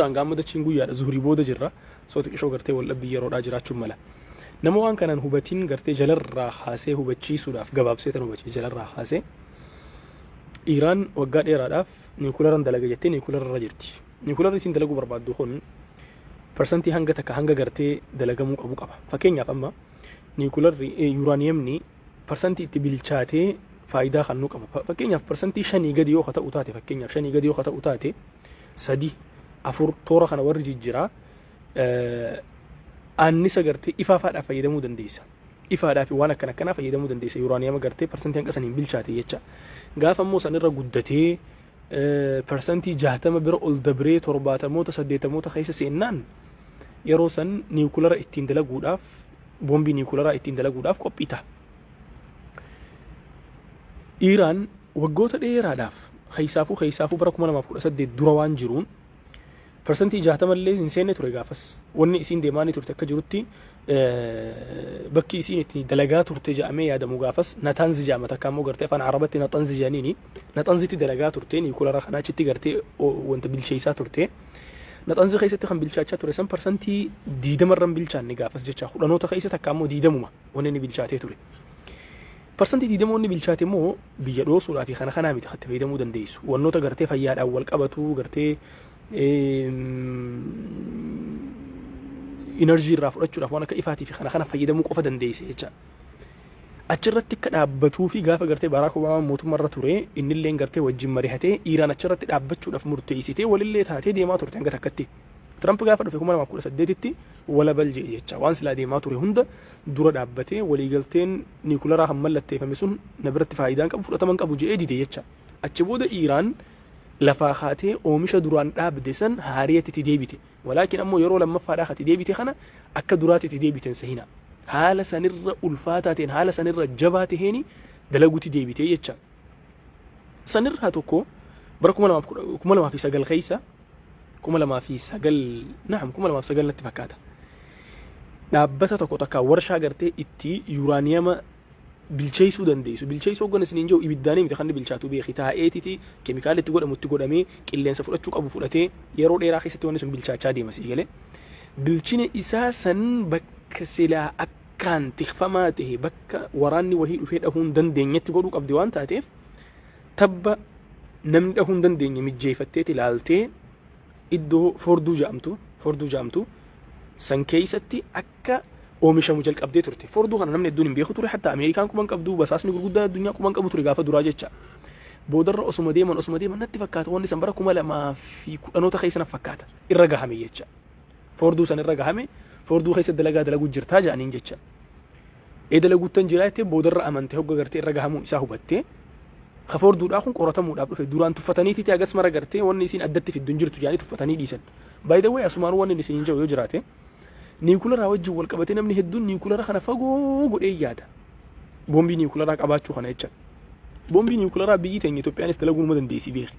Angama da chinguya zuhri boda jirra soti kisho garte wal abbi yero da jiraachuu mala nama waan kanan hubatin garte jalarra haasee hubachiisuudhaaf gabaabsee tan hubachi jalarra haasee Iran waggaa dheeraadhaaf niikuleran dalaga jettee niikulerra jirti niikulerri isin dalagu barbaaddu kun persentii hanga takka hanga garte dalagamuu qabu qaba fakkeenyaaf amma niikulerri uraniumni persentii itti bilchaatee faayidaa kannuu qaba fakkeenyaaf persentii 5 gadi yoo ta'u taate fakkeenyaaf 5 gadi yoo ta'u taate sadi afur toora kana warri jijjiraa annisa gartee ifaafaadhaaf fayyadamuu dandeessa ifaadhaaf waan akkana fayyadamuu dandeessa uranium gartee persentii hanga saniin bilchaate jecha gaafa immoo sanirra guddatee persentii 60 bira ol dabree 70moota 80moota keessa seennaan yeroo san niikulara ittiin dalaguudhaaf boombii niikularaa ittiin dalaguudhaaf qophiita Iran waggoota dheeraadhaaf khaysaafuu bara 2018 dura waan jiruun persentii 60 illee hin seenne ture gaafas wanni isiin deemaanii turte akka jirutti bakki isiin itti dalagaa turte jedhamee yaadamu gaafas natanzi jedhama takka immoo gartee afaan arabatti natanzi jedhaniini natanzitti dalagaa turte niikulara kana achitti gartee wanta bilcheessaa turte natanzi keessatti kan bilchaachaa ture san persentii 20 irraan bilchaanne gaafas jecha kudhanoota keessa takka immoo 20 wanni inni bilchaatee ture persentii 20 wanni bilchaate immoo biyya dhoosuudhaa fi kana miti itti fayyadamuu dandeessu wannoota gartee fayyaadhaan wal qabatu gartee energy irraa fudhachuudhaaf waan akka ifaatii fi kana fayyadamuu qofa dandeesse jecha achirratti akka dhaabbatuu fi gaafa gartee Barack Obama mootummaarra ture innillee gartee wajjin mari'atee Iran achirratti dhaabbachuudhaaf murteessitee walillee taatee deemaa turte hanga takkatti Trump gaafa dhufe 2018tti wala balje jecha waan silaa deemaa ture hunda dura dhaabbatee waliigalteen niikularaa hammallatteeffame sun na biratti faayidaan qabu fudhataman qabu jedhee dide jecha achi booda Iran lafaa haatee oomisha duraan dhaabde san haariyatti itti deebite walaakin ammoo yeroo lammaffaadhaa itti deebite kana akka duraatti itti deebiten sahina haala sanirra ulfaataateen haala sanirra jabaa taheen dalaguutti deebite jecha sanirraa tokko bara 2009 keessa 2009 natti fakkaata dhaabbata tokko takka warshaa gartee itti uranium bilcheessuu dandeessu bilcheessuu hogganas ni jiru ibiddaanii miti kan bilchaatu beeki taa'eetiti keemikaala itti godhamu itti godhamee qilleensa fudhachuu qabu fudhatee yeroo dheeraa keessatti wanni sun bilchaachaa deema si galee bilchina isaa san bakka silaa akkaan tikfamaa ta'e bakka waraanni wahii dhufee dhahuun dandeenyetti godhuu qabdi waan taateef tabba namni dhahuun dandeenye mijjeeffatteeti ilaaltee iddoo forduu jaamtu san keessatti akka oomishamu jalqabdee turte forduu kana namni hedduun hin beeku ture hatta Ameerikaan kuman qabdu basaasni gurguddaan addunyaa kuman qabu ture gaafa duraa jecha boodarra osuma deeman natti fakkaata wanni san bara 2010 keessa natti fakkaata irra gahame jecha forduu san irra gahame forduu keessa dalaguu jirtaa jedhaniin jecha dalaguuttan jiraatte boodarra amante hogga gartee irra gahamuu isaa hubatte ka forduudhaa kun qoratamuudhaaf dhufe duraan tuffataniiti agas mara gartee wanni isiin addatti fidduun jirtu jedhanii tuffatanii dhiisan by the way asumaan wanni isiin jiru yoo jiraate niikulara wajjin wal qabatee namni hedduun niikulara kana fagoo godhee yaada boombii niikulara qabaachuu kana jecha boombii niikulara biyyi teenya Itoophiyaanis dalaguu nama dandeessi beeki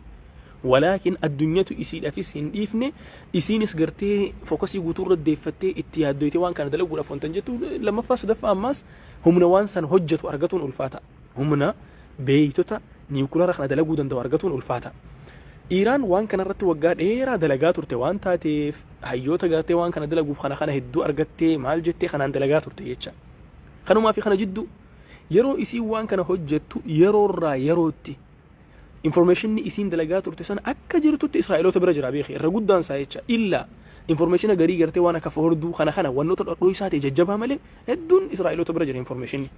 walaakin addunyatu isiidhaafis hin dhiifne isiinis gartee fookasii guutuurra deeffattee itti yaaddoyte waan kana dalaguudhaaf wantan jettu lammaffaa sadaffaa ammaas humna waan san hojjetu argatuun ulfaata humna beeytota niikulara kana dalaguu danda'u argatuun ulfaata Iran waan kana irratti waggaa dheeraa dalagaa turte waan taateef hayyoota gartee waan kana dalaguuf kana hedduu argattee maal jettee kanaan dalagaa turte jecha kanumaa fi kana jiddu yeroo isiin waan kana hojjettu yeroorraa yerootti informationni isiin dalagaa turte san akka jirtutti Israa'eloota bira jira beeki irra guddaan isaa jecha illa informationa garii gartee waan akka forduu kana wannoota dhodhoo isaa ta'e jajjabaa malee hedduun Israa'eloota bira jira informationni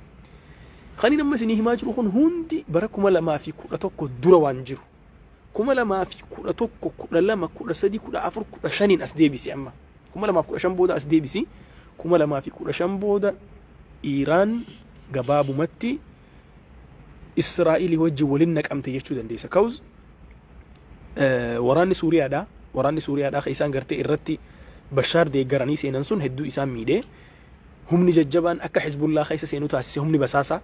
kan inni amma isinii himaa jiru kun hundi bara 2011 dura waan jiru 2011 12 13 14 15 as deebisi amma 2015 booda as deebisi 2015 booda Iran gabaabumatti Israa'eel wajjin waliin naqamte jechuu dandeessa kauz waraanni Suuriyaadhaa isaan gartee irratti Bashaar deeggaranii seenan sun hedduu isaan miidhee humni jajjabaan akka Hizbullah keessa seenuu taasise humni basaasa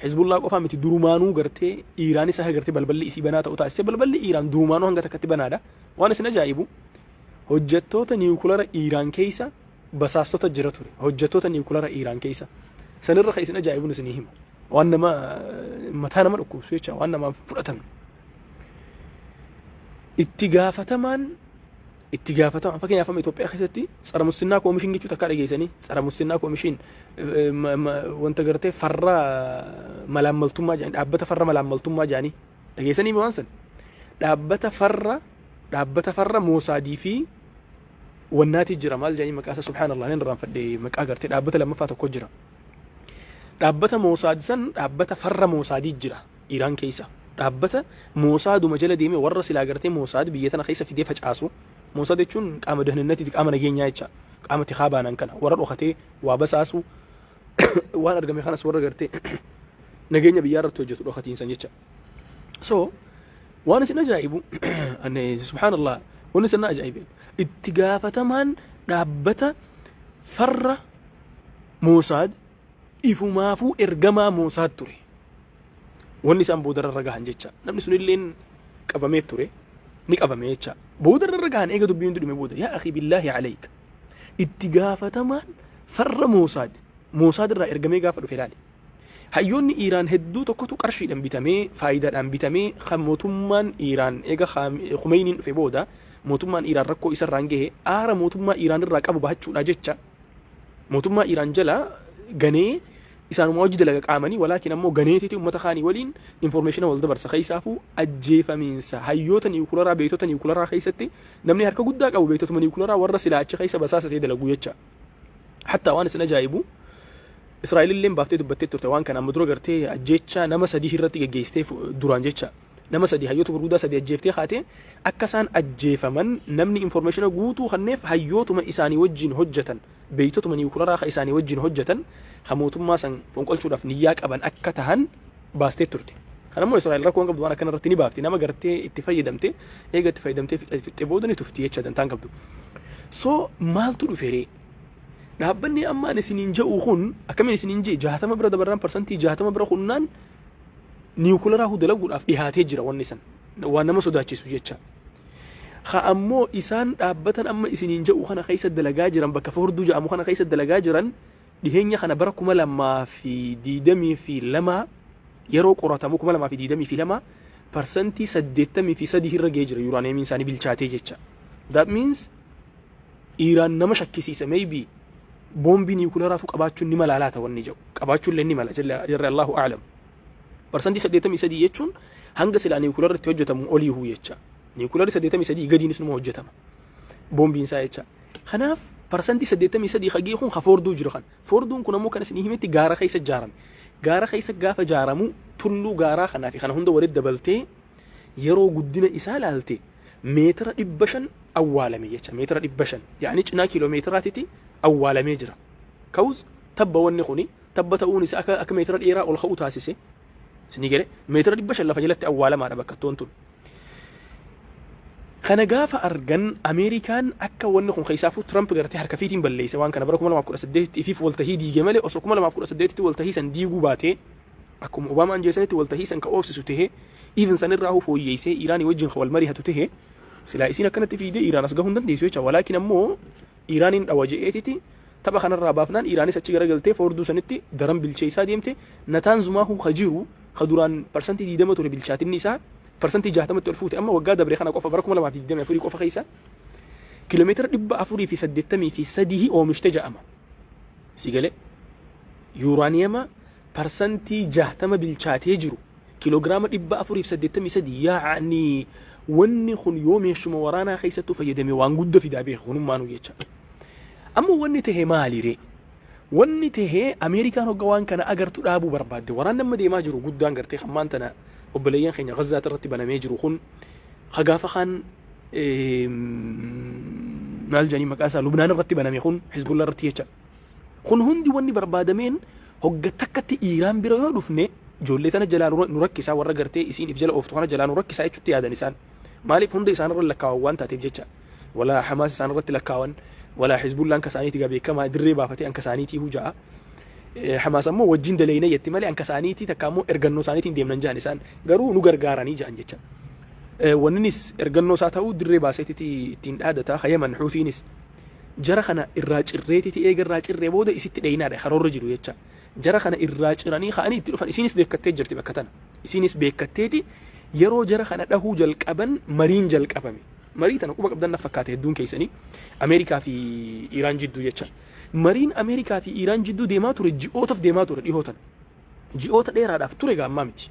Hizbullah qofa miti durumaanuu gartee Iraanis akka gartee balballi isii banaa ta'u taasise balballi Iraan durumaanuu hanga takkatti banaadha waan isin ajaa'ibu hojjettoota niikulara Iraan keessa basaastota jira ture hojjettoota niikulara Iraan keessa sanirra isin ajaa'ibu isin hima waan nama mataa nama dhukkubsu jecha waan nama fudhatan itti gaafatamaan اتجافتها فكين يفهم إثيوبيا خيستي صار مسنا كوميشن جيتو تكاري جيسني صار مسنا كوميشن وانت قرتي فرّا ملاملتم ما جاني دابتا فرّا ملاملتم ما جاني جيسني بوانسن دابتا فرّا موسادي في والناتي جرا مال جاني مكاسة سبحان الله نرام فدي مكا قرتي دابتا لما فاتو كجرا دابتا موساد سن دابتا فرّا موسادي جرا إيران كيسا دابتا موساد ومجلة ديمي ورّا سلا قرتي موساد بيتنا خيسا في دي فجأسو موساد يجون قام دهننتي قام نجينيا يجا قام تخابانا كنا ورّا أختي وابساسو وانا رقمي خانس ورّا قرتي نجينيا بيارة توجت أختي إنسان يجا وانا سنا جايبو أن سبحان الله وانا سنا جايبين اتقافة من دابتا فرّا موساد إفو مافو إرقما موساد توري wanni isaan boodarra gahan jecha namni sun illeen qabamee ture ni qabamee jecha boodarra gahan eega dubbiin dhume booda yaa akhi billaahi alayka itti gaafatamaan farra moosaad irraa ergamee gaafa dhufe ilaali hayyoonni Iiraan hedduu tokkotu qarshiidhaan bitamee faayidaadhaan bitamee kan mootummaan Iiraan eega Khumeyniin dhufe booda mootummaan Iiraan rakkoo isarraan gahe aara mootummaa Iiraan irraa qabu bahachuudha jecha mootummaa Iiraan jala ganee إسانو موجود لك قامني ولكن أمو غنيتي أمتا خاني ولين إنفورميشن والدبر سخيسافو أجيفا مينسا هيوتا نيوكولارا بيتوتا نيوكولارا خيستي نمني هركا قداك أو بيتوتا نيوكولارا ورسلا أجي خيسا بساسة تيدا لغو يتشا حتى وانا سنة جايبو إسرائيل اللين بافتي دبتي ترتوان كان أمدرو غرتي أجيتشا نما سدي هرتي جيستي دوران جيتشا نما سدي هيوتو برودا سدي أجيفتي خاتي أكسان أجيفا من نمني إنفورميشن قوتو خنف هيوتو ما إساني وجين هجة بيتوتا من نيوكولارا خيساني وجين هجة خموتما سن فنقولشوداف نياك أبان أكتهن باستي ترتي خنا مو إسرائيل ركوان قبضو أنا كان رتني بافتي نما قرتي اتفايدمتي هيك اتفايدمتي في تبودني تفتي يتشدن تان قبضو مال تدو فيري دابني أما نسنين جاو خون أكمل نسنين جي جهتما برا دبران برسنتي جهتما برا خنان نيوكولارا هو دلقو الأف إهاتي جرا والنسان وانا ما سوداتشي سوجيتشا خأمو إسان دابتن أما إسنين جاو خنا خيس الدلقا جران بكا فردو جاء خنا خيس الدلقا جران دهنيا خنا بركم لما في ديدمي في لما يرو قراتمكم لما في ديدمي في لما برسنتي سديتمي في سديه الرجاجر يورانيم إنساني بالشاتي جتشا that means إيران نمشك كيسيسة maybe بومبي نيوكليراتو قباتشون نما لالاتا والنجو قباتشون لنما لا جل الله أعلم برسنتي سديتمي سدي يتشون هنگس لا نيوكلير توجتم أولي هو يتشا نيوكلير سديتمي سدي قدي نسمو وجتم بومبي إنسا يتشا خناف برسنتي سديتمي سدي خجيخون خفوردو جرخان فوردون كنا مو كان سنيهمتي غارا خيس جارم غارا خيس غافا جارمو تلو غارا خنا في خنا هندو ورد دبلتي يرو قدنا إسالالتي متر إبشن أول ميجا متر إبشن يعني كنا كيلومتراتي أول ميجرا كوز تبا ونخوني تبا توني سأك متر الإيرا والخوت هاسيسي سنيجري متر إبشن لفجلت أول ما ربك تونتون خنا غافا أرجن أمريكان أكا ونخون خيسافو ترامب غرتي حركفيتين بللي سواء كان بركم ولا مفكور سديت إفيف والتهي دي جمالي أسوكم ولا مفكور سديت والتهي سن ديجو باتي أكم أوباما أنجزنت والتهي سن كأوفس سوته إيفن سن الراه فوي يسي إيراني وجه خوال مريها تته سلا إسينا كانت في دي إيران أسقهم دن ديسويتش ولكن أمو إيران أواجئتي تبا خنا الرابافنان إيراني ساتشي غرقلتي فوردو سنتي درم بالشيسا ديمتي نتانزماهو خجيرو خدوران برسنتي دي دمتو بالشات النساء برسنتي جهتمت الفوت أما وجاد بريخنا قف بركم ولا ما في الدم يفوري قف خيسة كيلومتر دب أفوري في سدتمي في سده أو مشتجع أما سيقله يورانيما برسنتي جهتم بالشات يجرو كيلوغرام دب أفوري في سدتمي سدي يعني وني خن يوم يشم ورانا خيسة فيدمي وانجود في دابي خنو ما نوجيتش أما وني تهي مالي ري وني تهي أمريكان هجوان كان أجر تلعبوا برباد ورانا ما دي ما جرو جود دانجر تي خمانتنا وبليان خين غزة ترتب أنا ميجرو خن خجافة خان مال جاني مكاسة لبنان رتب أنا ميخون حزب الله رتيجا خن هندي وني بربادمين هجة تكت إيران بريو رفنة جولتنا جلال نركز على ورقرتي إسين إفجال أوفتونا جلال نركز على شتى هذا نسان مالك هندي سان رل لكاوان تاتيبجتشا ولا حماس سان رت لكاوان ولا حزب الله انكسانيتي جابي كما دري بافتي انكسانيتي هو جاء حماس مو وجين دلينا يتمالي انكسانيتي تكامو ارغنو سانيتي ديمنن جانسان غرو نغرغاراني جانجتشا وننس ارغنو ساتاو دري باسيتي تين ادتا خيمن حوثينس جرخنا الراج الريتي ايغ الراج الريبوده اسيت دينا خرور جيرو يتشا جرخنا الراج راني خاني تلفن اسينس بكتي جرتي بكتنا اسينس بكتيتي yeroo jara kana dhahuu jalqaban mariin jalqabame مريتنا كوبا قبضنا فكاته دون كيسني أمريكا في إيران جدو يتشا مرين أمريكا في إيران جدو ديماتور جيوت في ديماتور إيهوتن جيوت دير هذا فتوري مامتي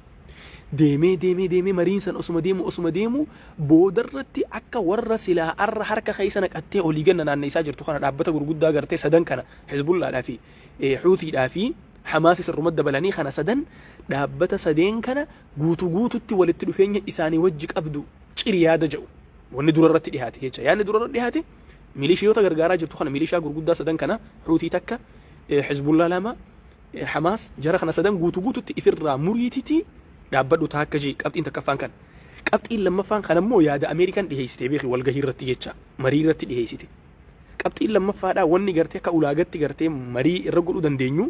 deemee mariin san osuma deemu boodarratti akka warra silaa arra harka keessa naqattee olii ganna naanneessaa jirtu kana dhaabbata gurguddaa gartee sadan kana Hizbullaadhaa fi Xuutiidhaa fi Hamaas sirrumatti dabalanii kana sadan dhaabbata sadeen kana guututti walitti dhufeenya isaanii wajji qabdu ciri yaada jedhu wanni durarratti dhiyaate jecha yaadni durarratti dhiyaate milishiyoota gargaaraa jirtu kana milishaa gurguddaa sadan kana Xuutii takka Hizbullaa lama Hamaas jara kana sadan guututti ifirraa muriititi dhaabbadhu taakka jee qabxiin takkaffaan kan qabxiin lammaffaan kan ammoo yaada Ameerikaan dhiheessite beeki walgahii irratti jecha marii irratti dhiheessite qabxiin lammaffaadhaa wanni gartee akka ulaagatti gartee marii irra godhuu dandeenyu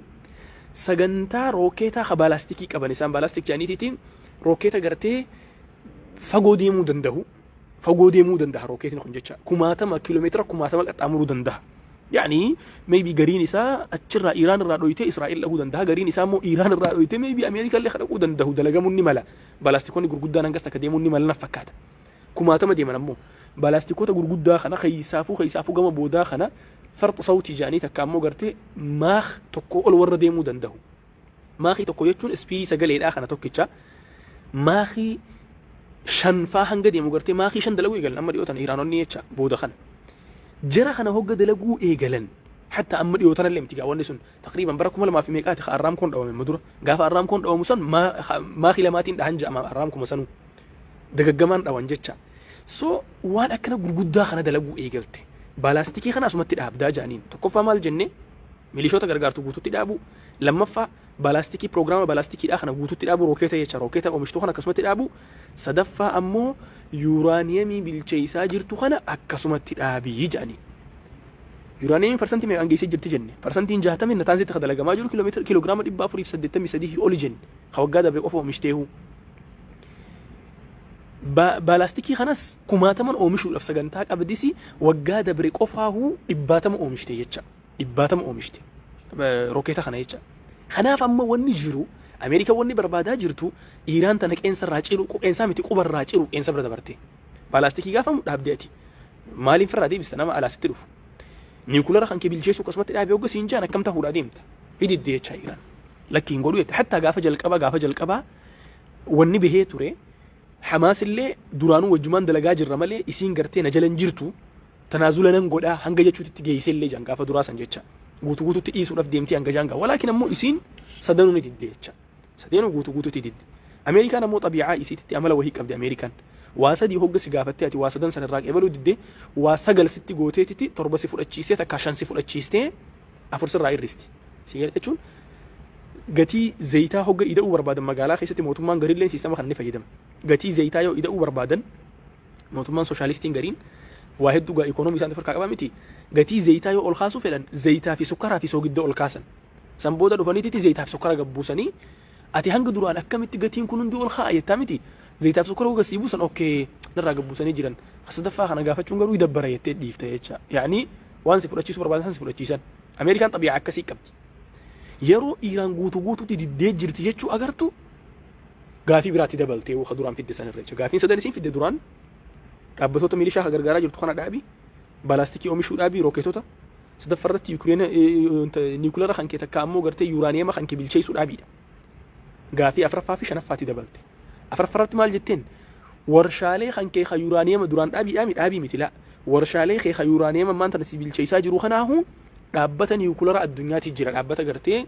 sagantaa rookeetaa ka baalaastikii qaban isaan baalaastik jaaniitiitiin rookeeta gartee fagoo deemuu danda'a rookeetiin kun jecha 1000 kiiloomeetira 1000 qaxxaamuruu danda'a. يعني maybe قرين إسا أتشرع إيران الرأيته إسرائيل له دندها قرين إسا مو إيران الرأيته maybe أمريكا اللي خلقوا دنده دلقا مني ملا بلاستيكون يقول قدنا نقص تكدي مني ملا نفكات كما تمدي من أمو بلاستيكو تقول قدنا خنا خيسافو جم بودا خنا فرط صوتي جاني تكامو قرتي ماخ تكو الورد ديمو دنده ماخي تكو يجون سبيلي سجل إلى خنا توكيتشا ماخي شن فاهن قدي مقرتي ماخي شن دلوي قال أما ديوتن إيران ونيتشا بودا خنا جرى خنا هو قد لقوا إيجلن حتى أما يوتنا اللي متجا ونسون تقريبا بركم ما في ميقات أرام كون أو من مدرة قاف أرام كون أو مسون ما خلاماتين دهنج أما أرام كم مسنو دقة جمان أو أنجتشا وان أكنا قرقودا خنا دلقوا إيجلته بالاستيكي خنا أسمت تداب دا جانين تكفى مال جنة ميليشوتا غرغار تقوتو تدابو لما فا بالاستيكي بروجرام بالاستيكي أخنا قوتو تدابو روكيتا يتشا روكيتا أو مشتو خنا كسمت تدابو صدفة أمو يورانيمي بالشيسا جرتو خنا أكسمت تدابي جاني يورانيمي برسنتي مي أنجيسي جرتي جنة برسنتي جهتا من نتانزي تخدلقا ما جور كيلوغرام إبا فريف سدتمي سديه أولي جن خوقادا بيقفو مشتيهو بالاستيكي خناس كوماتمن أومشو لفسجنتاك أبديسي وجادا بريك أوفاهو إباتم أومشتي يتشا إباتم أومشتي روكيتا خنا يتشا خناف أما وني جرو أمريكا وني بربادا جرتو إيران تنك إنسان راجيرو إنسان متي كوبر راجيرو إنسان بردا برتي بالاستيكي قافم دابديتي مالين فرادي بستنام على ستلوف نيوكلر خان كبيل جيسو قسمت الأبي وقس إنجانا كم تهور أديمت هدي ديتشا إيران لكن قولوا حتى قافة جلقبا وني بهي توري حماس اللي دورانو وجمان دلقا جرى مالي إسين قرتين جلن جرتو تنازولا ننقودا هنگا جاتشو تتجيسي اللي جانقا فدراسا جاتشا قوتو تئيسو نف ديمتي هنگا جانقا ولكن أمو إسين صدنو نتدي جاتشا صدنو قوتو تدد أمريكا نمو طبيعة إسي تتعمل وهي كبدي أمريكان واسدي هوغ سيغافتي أتي واسدن سن الراق إبالو ددي واسقل ستي قوتي تتي تربا سفر أتشيستي تكاشان سفر أتشيستي أفرس الرأي الرستي سيغل أتشون gatii zayitaa hogga ida'uu barbaadan magaalaa keessatti mootummaan gariilleen siistama kan inni fayyadama gatii zayitaa yoo ida'uu barbaadan mootummaan sooshaalistiin gariin waa hedduu gaa ikoonoomii isaan farkaa qabaa miti gatii zayitaa yoo ol kaasuu fedhan zayitaa fi sukkaraa fi soogidda ol kaasan san booda dhufaniiti zayitaa fi sukkara gabbuusanii ati hanga duraan akkamitti gatiin kun hundi ol kaa'a jettaa miti zayitaa fi sukkara hogga sii buusan okkee narraa gabbuusanii jiran sadaffaa kana gaafachuun garuu idabbara jettee dhiifte jecha yaani waan si fudhachiisu barbaadan san si fudhachiisan Ameerikaan xabiyaa akkasii qabdi yeroo Iiraan guutuutti diddee jirti jechuu agartu gaafii biraatti dabaltee waa duraan fidde san irra gaafiin sadan isin fidde duraan dhaabbatoota milishaa gargaaraa jirtu kana dhaabi baalaastikii oomishuu dhaabi rookeetota sadaffarratti Yuukireen niwukileera kan kee takka ammoo gartee yuuraaniyeema kan kee bilcheessuu dhaabiidha gaafii afraffaa fi shanaffaatti dabalte afraffarratti maal jetteen warshaalee kan kee ka yuuraaniyeema duraan dhaabii miti laa warshaalee kee ka yuuraaniyeema maanta si bilcheessaa jiru kanaahu dhaabbata niwukileera addunyaatti jira dhaabbata gartee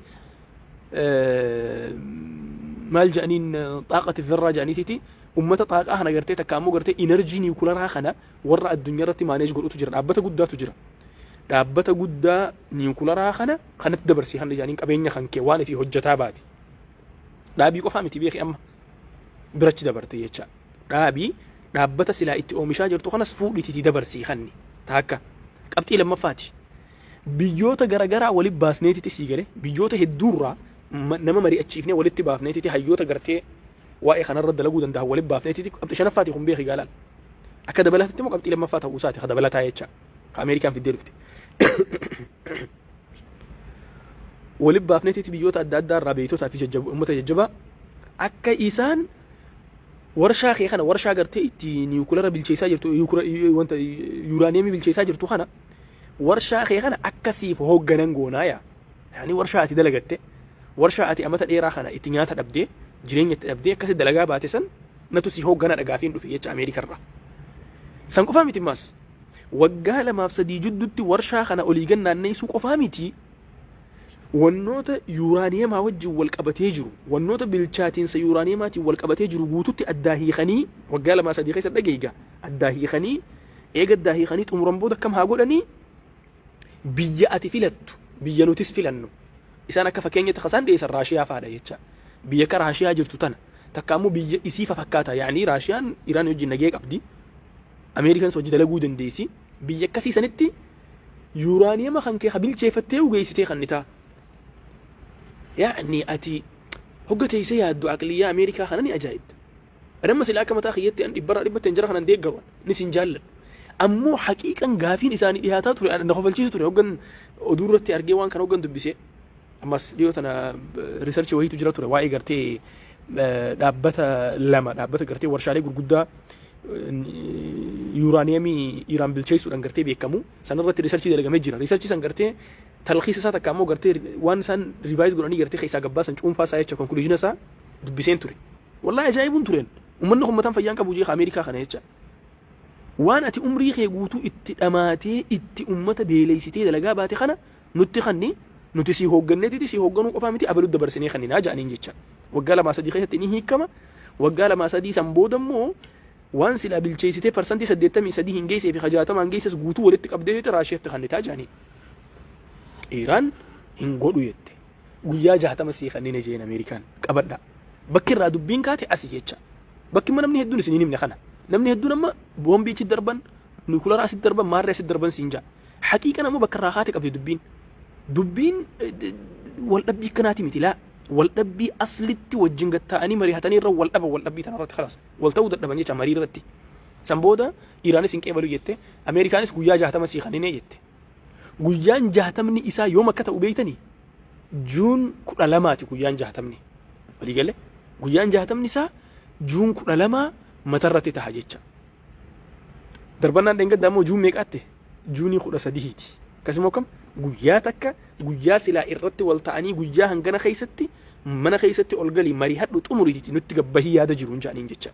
maal jedhaniin xaaqati dharraa jedhaniiti ummata xaaqaa kana gartee takka ammoo gartee inerjii niwukileeraa kana warra addunyaa irratti maaneej godhutu jira dhaabbata guddaatu jira dhaabbata guddaa niwukileeraa kana kanatti dabarsiisan jedhaniin qabeenya kan kee waan fi hojjetaa baati dhaabii qofaa miti beeki amma birachi dabarte jecha dhaabbata silaa itti oomishaa jirtu kanas fuudhiti dabarsiisanni taakka qabxii lammaffaati biyyoota garagaraa walitti baasneetiti sii gale biyyoota hedduurraa nama mari'achiifnee walitti baafneetiti hayyoota gartee waa'ee kanarra dalaguu danda'a walitti baafneetiti qabxii shanaffaati kun beeki gaalaan akka dabalataatti immoo qabxii lammaffaa ta'uu isaati ka dabalataa jecha ka Ameerikaan fiddee dhufte walitti baafneetiti biyyoota adda addaa irraa beeytotaa fi uummata jajjabaa akka isaan warshaa kee kana warshaa gartee itti niwukileera bilcheessaa jirtu wanta yuuraaniyeemii bilcheessaa jirtu kana warshaa kee kana akkasiif hoogganan goonaaya. Yani warshaa ati dalagatte warshaa ati amata dheeraa kana itti nyaata dhabdee jireenya itti dhabdee akkasi dalagaa baate san natu si hooggana dhagaafiin dhufe jecha Ameerikarraa. San qofaa miti maas waggaa 2-3 jidduutti warshaa kana olii gannaanneessuu qofaa miti. Wannoota yuuraaniyemaa wajjin wal qabatee jiru wannoota bilchaatiinsa yuuraaniyemaatiin wal qabatee jiru guututti addaa hiikanii waggaa 2-3 keessa dhageeyga addaa hiikanii eega addaa hiikanii xumuran booda akkam haa godhanii biyya ati filattu biyya nutis filannu isaan akka fakkeenyatti kasaan dhiyeessan Raashiyaa fa'aadha jecha biyya ka Raashiyaa jirtu tana takka ammoo biyya isiifa fakkaata yaani Raashiyaan Iraan wajjin nagee qabdi Ameerikaanis hojii dalaguu dandeessi biyya akkasiisanitti yuuraaniyema kan kee bilcheeffattee ugeessitee kan nitaa. يعني أتي هقتي سيادو عقلية أمريكا خلاني أجايب أنا مثلا كما تأخيتي أن إبرة ربة تنجرح أن نديق قروان نسنجال أمو حقيقة غافين إساني إيهاتات تري أنا نخفل شيء تري هقن أدورتي أرجوان كان هقن دبسي أما ليوت أنا ريسيرش وهي تجرا تري واي قرتي دابتا لما دابتا قرتي ورشالي قرقودا يورانيمي إيران بالشيء سودان قرتي بيكمو سنرة ريسيرش ده لقمة جرا ريسيرش سان قرتي تلخيص ساعة كامو قرتي وان سان ريفايز قراني قرتي خيسا قباس نشوف فاسا يتشا كونكلوجينا سا دبسين تري والله جايبون ترين ومنهم متان فيان كابوجي أمريكا خنا يتشا وان أتي أمري خيقوتو اتأماتي أمة بيليستي دلقا باتي خنا نتخني نتسي هوغنتي تسي هوغنو قفامتي أبلو دبرسني خني ناجا نين جتشا وقال ما صديقي هتني هيكما وقال ما صديقي سنبودمو وان سلا بالشيستي برسنتي سديتمي سدي هنجيسي في خجاتما هنجيسس غوتو ولتك أبديت راشية تخني تاجاني إيران هنقولوا يد ويا جهة مسيخ أني نجين أمريكان أبدا بكر رادو بين كاتي أسيجتشا بكر ما نمني هدون سنين من خنا نمني هدون أما بوم بيجي دربان نيكولا راس الدربان مار راس الدربان سينجا حقيقة أنا ما بكر راحاتك أبدي دبين والأبي كناتي مثلا والأبي أصلتي والجنجتا أني مريحتني رو والأبي تنارت خلاص والتود الدبان يجا مريرتي سامبودا إيران سينك إبلو يته أمريكانس ويا جهة مسيخ أني نيجته guyyaan 60 isaa yoom akka ta'u beeytanii juun 12 guyyaan 60 walii galee guyyaan 60 isaa juun 12 matarratti ta'a jecha darbannaan dheengaddaa immoo juun meeqaatti juunii 13ti akkasuma kam guyyaa takka guyyaa silaa irratti wal ta'anii guyyaa hangana keessatti mana keessatti ol galii marii hadhu xumuriiti nutti gabbahii yaada jiruun jaaniin jecha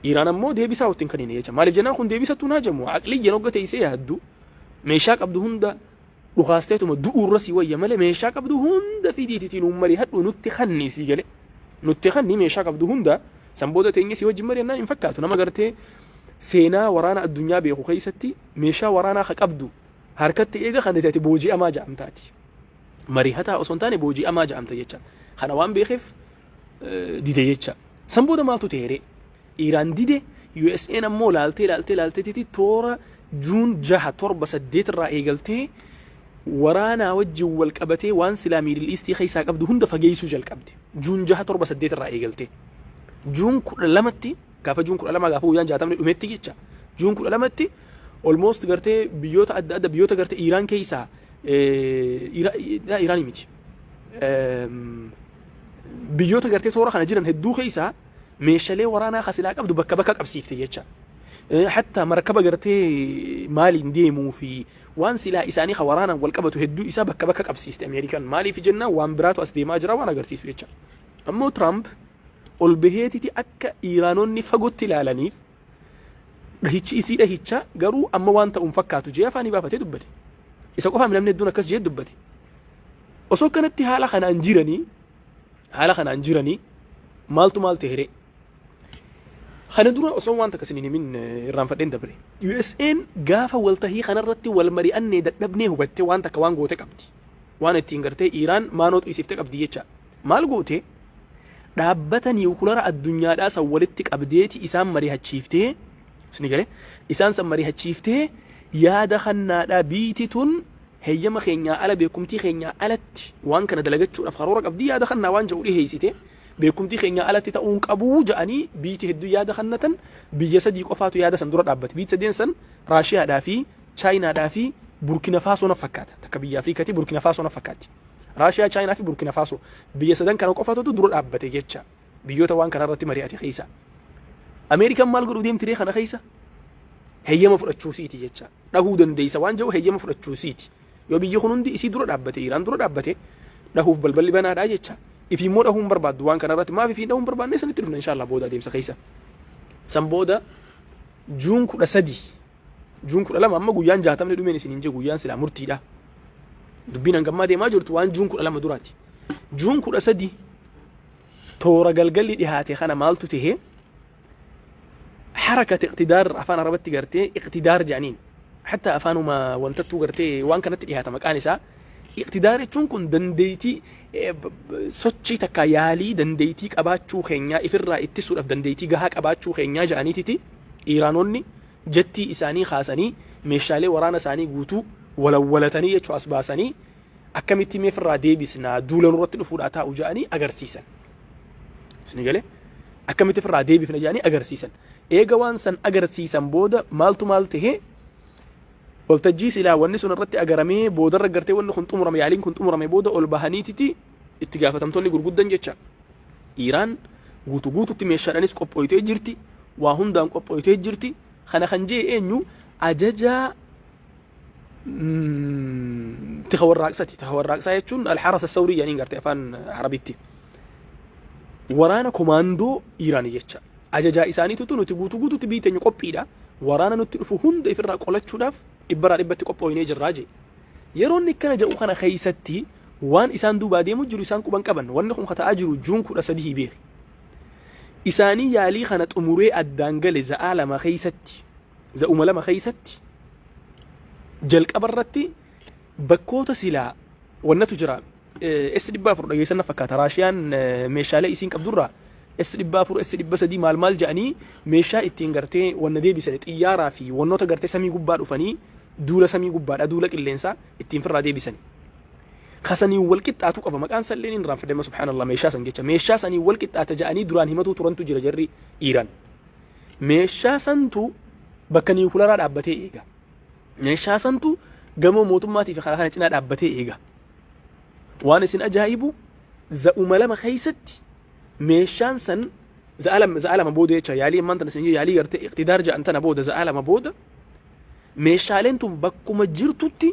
Iraan ammoo deebisaa wottiin kan inni jecha maaliif jennaan kun deebisatu naa jamu aqlii jenogga teessee yaaddu meeshaa qabdu hunda dhugaasteetuma du'uurra si wayya malee meeshaa qabdu hunda fidiitiitiin ummarii hadhu nutti kanniisii gale nutti kanni meeshaa qabdu hunda sanbooda teenye si wajjin mari'annaan hin fakkaatu nama gartee seenaa waraana addunyaa beeku keessatti meeshaa waraanaa ka qabdu harkatti eega kan ta'e booji'amaa ja'amtaati marii hataa osoo hin taane booji'amaa ja'amta jecha kana waan beekeef dide jecha sanbooda maaltu teere Iraan dide USA'n ammoo laaltee toora juun 6-7 irraa eegaltee waraanaa wajjin wal qabatee waan silaa miidil iistii keessaa qabdu hunda fageessuu jalqabde juun 6-7 irraa eegaltee juun 12tti gaafa juun 12 gaafa guyyaan 60 dhumetti jecha juun 12tti almost gartee biyyoota adda biyyoota gartee Iraan keessaa Iraan miti biyyoota gartee toora kana jiran hedduu keessaa meeshaalee waraanaa khasilaa qabdu bakka qabsiifte jecha حتى مركبة قرتي مالي نديمو في وان سلا إساني خوارانا والقبة هدو إسا بكا قبسيست أمريكان مالي في جنة وان براتو أسديما جرا وانا قرتي سويتشا أمو ترامب والبهيتي تي أكا إيرانوني فقوت تلالانيف رهيتش إسي رهيتشا قرو أما وانتا أمفكاتو جيا فاني بابتي دبتي إسا قفا من أمن كس جيد دبتي وصو كانت حالا خانا أنجيراني مالتو مالتي هري خنا دورا أصلا وانت كسنين من الرام فدين دبري USA'n قافة والتهي خنا رتي والمري أني دبنيه وبتي وانت كوان قوتك أبدي وانا تينغرتي إيران ما نوت يسيفتك أبدي يتشا مال قوتي دابتني وكلارا الدنيا دا سولتك أبديتي إسان مري هتشيفته سنيقالي إسان سمري هتشيفته يا دخلنا دا بيتتون هي ما خينيا على بيكمتي خينيا علت وان كان دلقت شو أفخرورك أبدي يا دخلنا وان جولي هيسيته beekumtii keenya alatti ta'uun qabu ja'anii biiti hedduu yaada kannatan biyya sadii qofaatu yaada san dura dhaabbate biiti sadeen san Raashiyaadhaa fi Chaayinaadhaa fi Burkina Faasoo na fakkaata takka biyya Afriikaatti Burkina Faasoo na fakkaatti Raashiyaa Chaayinaa fi Burkina Faasoo biyya sadan kana qofaatu dura dhaabbate jecha biyyoota waan kana irratti mari'ate keessa Ameerikaan maal godhuu deemtiree kana keessa heeyyama fudhachuusiiti jecha dhahuu dandeessa waan jedhu heeyyama fudhachuusiiti yoo biyyi kun hundi isii dura dhaabbate Iraan dura dhaabbate dhahuuf balballi banaadha jecha ifi immoo dhahuun barbaaddu waan kana irratti maaf ifi dhahuun barbaadne sanitti dhufna inshallah booda adeemsa keessa san booda Juun 13 Juun 12 amma guyyaan 60 dhumeen isin inje guyyaan sila murtiidha dubbiin hangammaa deemaa jirtu waan Juun 12 duraati Juun 13 toora galgalli dhihaate kana maaltu tahee حركة اقتدار أفان عربتي قرتي اقتدار جانين حتى أفانو ما وانتتو قرتي وان كانت إيهاتا مكانسا اقتدار يتشون كن دنديتي سوتشي تكايالي دنديتي كاباتشو خينيا إفرا اتسور أف دنديتي قهاك أباتشو خينيا جاني تيتي إيرانوني جتي إساني خاساني ميشالي ورانا ساني قوتو ولولتاني يتشو أسباساني أكاميتي ميفرا ديبسنا دولا نرتل فوراتا وجاني أغرسيسا سنقالي أكاميتي فرا ديبي فنجاني أغرسيسا eega waan san agarsiisan booda maaltu maal tahe waltajjii silaa wanni sun irratti agaramee boodarra gartee wanni kun xumurame yaaliin kun xumurame booda ol bahaniititi itti gaafatamtoonni gurguddan jecha Iraan guutuutti meeshaadhanis qophooytee jirti waa hundaan qophooytee jirti kana kan jee eenyu ajajaa tahawarraaqsaa jechuun alxarasa sawrii yaaniin gartee afaan arabitti waraana komaandoo Iraan jecha ajajaa isaaniitu nuti guutuutti biiteenya qophiidha waraana nutti dhufu hunda ifirraa qolachuudhaaf dhibbaraa dhibbatti qophooynee jirraa jee yeroo inni kana jedhu kana keessatti waan isaan duubaa deemu jiru isaan quban qaban wanni kun ta'aa jiru Juun 13 beek isaanii yaalii kana xumuree addaan gale za'aa lama keessatti za'uma lama keessatti jalqabarratti bakkoota silaa wannatu jira S400 dhageessan fakkaata Raashiyaan meeshaalee isiin qabdurraa S400 S300 maal jedhanii meeshaa ittiin gartee wanna deebisan xiyyaaraa fi wannoota gartee samii gubbaa dhufanii duula samii gubbaadha duula qilleensaa ittiin firraa deebisanii kasanii wal qixxaatu qaba maqaan salleen in raanfadema subhanallah meeshaa san jecha meeshaa sanii wal qixxaata jedhanii duraan himatu turantu jira jarri Iraan meeshaa santu bakka niwukilaraa dhaabbatee eega meeshaa santu gamoo mootummaatiif kana cinaa dhaabbatee eega waan isin ajaa'ibu za'uma lama keessatti meeshaan san za'alama booda jecha yaalii ammaan tana isin yaalii gartee iqtidaar ja'an tana booda za'alama booda meeshaaleen tun bakkuma jirtutti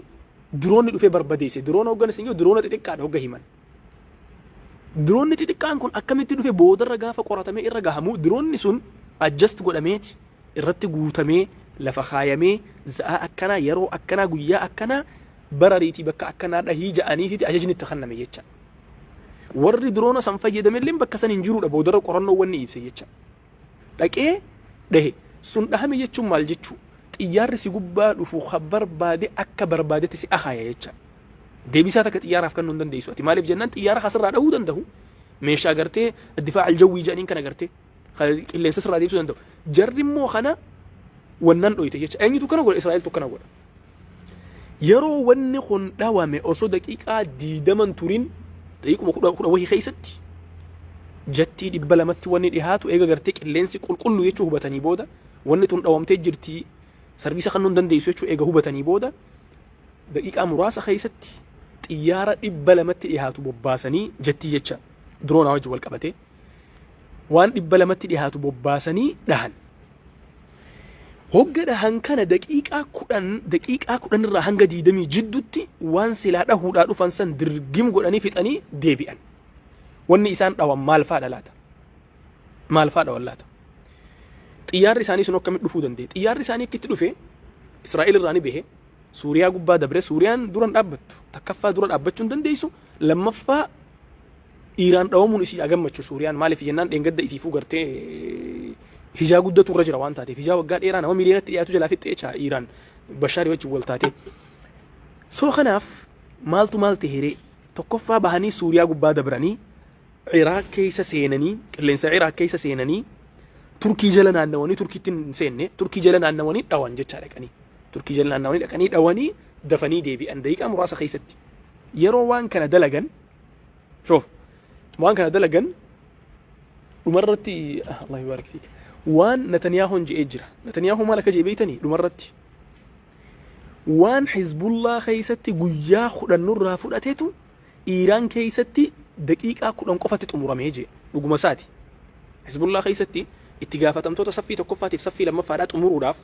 diroonni dhufee barbadeesse diroona hoggan isin diroona xixiqqaadha hogga himan diroonni xixiqqaan kun akkamitti dhufee boodarra gaafa qoratamee irra gahamu diroonni sun adjust godhameeti irratti guutamee lafa kaayamee za'a akkanaa yeroo akkanaa guyyaa akkanaa barariitii bakka akkanaa dhahii ja'aniifiti ajajni itti kenname jecha warri diroona san fayyadamellee bakka san hin jiruudha boodarra qorannoo wanni ibse jecha dhaqee dhahe sun dhahame jechuun maal jechuu xiyyaarri si gubbaa dhufu barbaade akka barbaadetti si ahaaya jecha deebisaa takka xiyyaaraaf kennuu hin dandeessu ati maaliif jennaan xiyyaara kasirraa dhahuu danda'u meeshaa gartee addifaa aljawwii jedhaniin kana gartee qilleensa sirraa deebisuu danda'u jarri immoo kana wannan dhoyte jecha eenyutu kana godha Israa'eltu kana godha yeroo wanni kun dhawame osoo daqiiqaa 20 turin daqiiquma 10 wahii keessatti jattii 200tti wanni dhihaatu eega gartee qilleensi qulqulluu jechuu hubatanii booda wanni tun dhawamtee jirti sarbiisa kannuu hin dandeessu jechuu eega hubatanii booda daqiiqaa muraasa keessatti xiyyaara 200tti dhihaatu bobbaasanii jattii jecha diroonaa wajji wal qabatee waan 200tti dhihaatu bobbaasanii dhahan hogga dhahan kana daqiiqaa 10 irraa hanga 20 jidduutti waan silaa dhahuudhaa dhufan san dirgim godhanii fixanii deebi'an wanni isaan dhawan maal faadha laata maal faadha wallaata xiyyaarri isaanii sun akkamitti dhufuu danda'e xiyyaarri isaanii akkitti dhufe Israa'el irraa ni bahe Suuriyaa gubbaa dabre Suuriyaan duran dhaabbattu takkaffaa dura dhaabbachuu hin dandeessu lammaffaa Iraan dhawamuun isii agammachu Suuriyaan maaliif jennaan dheengadda ifiifuu gartee hijaa guddatu irra jira waan taateef hijaa waggaa dheeraa nama miliyoonatti dhiyaatu jalaa fixxee jecha Iraan Bashaari wajjin wal taate soo kanaaf maaltu maal tahee tokkoffaa bahanii Suuriyaa gubbaa dabranii Iraaq keessa seenanii qilleensa Iraaq keessa seenanii Turkii jala naannawanii Turkiitti hin seenne Turkii jala naannawanii dhawan jecha dhaqanii Turkii jala naannawanii dhaqanii dhawanii dafanii deebi'an daqiiqaa muraasa keessatti yeroo waan kana dalagan shoof waan kana dalagan dhumarratti Allah yubaarik fiik waan Netanyahuun je'ee jira Netanyahuun maal akka je'e beeytanii dhumarratti waan Hizbullah keessatti guyyaa 10 irraa fudhateetu Iraan keessatti daqiiqaa 10 qofatti xumuramee je'e dhuguma isaati حزب الله خيستي اتقافتم توتا صفي تكفاتي في صفي لما فادات أمور وداف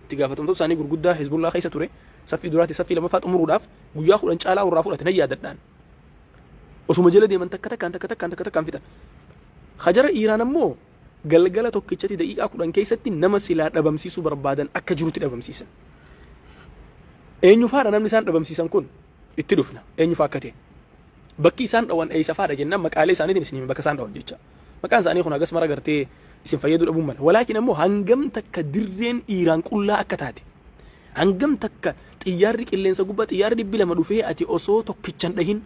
اتقافتم توتا ساني قرقودة حزب الله خيست توري صفي دراتي صفي لما فات أمور وداف وياخذ أن شاء ورافو لتنيا ددان وسو مجلد من تكتك فيتا خجر إيران مو galgala tokkichatti daqiiqaa 10 keessatti nama silaa dhabamsiisuu barbaadan akka jirutti dhabamsiisan. Eenyu faadha namni isaan dhabamsiisan kun itti dhufna. Eenyu faa akka ta'e. Bakki isaan dhawan eessa faadha jennaan maqaalee isaaniitiin isin bakka isaan dhawan jecha. Maqaan isaanii kun hagas mara gartee isin fayyaduu dhabuun mala. Walaakin ammoo hangam takka dirreen Iiraan qullaa akka taate. Hangam takka xiyyaarri qilleensa gubbaa xiyyaarri 200 dhufee ati osoo tokkichan dhahin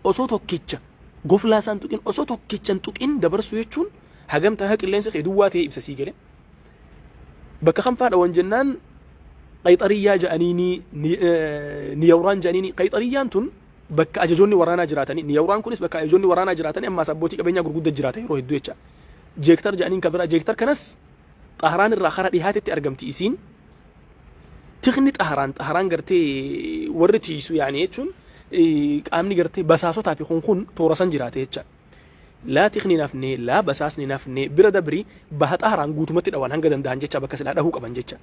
osoo tokkicha goflaa isaan tuqin osoo tokkichan tuqin dabarsuu jechuun hagam taha qilleensa kee duwwaa ta'e ibsa sii gale bakka kam faadha wan jennaan qayxariyyaa ja'aniini niyawraan ja'aniini qayxariyyaan tun bakka ajajoonni waraanaa jiraatanii niyawraan kunis bakka ajajoonni waraanaa jiraatanii amma abbootii qabeenyaa gurguddaa jiraatan yeroo hedduu jecha jeektar ja'aniin kabira jeektar kanas xaharaan irraa kara dhihaatetti argamti isiin tikhni xaharaan gartee warri tiisu yaani jechuun qaamni gartee basaasotaa fi kun toorasan jiraate jecha لا تخني نفني لا بساسني نفني بردا بري بهت أهران قوتمتي دوان هنگا دندان جتشا بكس لا دهو كمان جتشا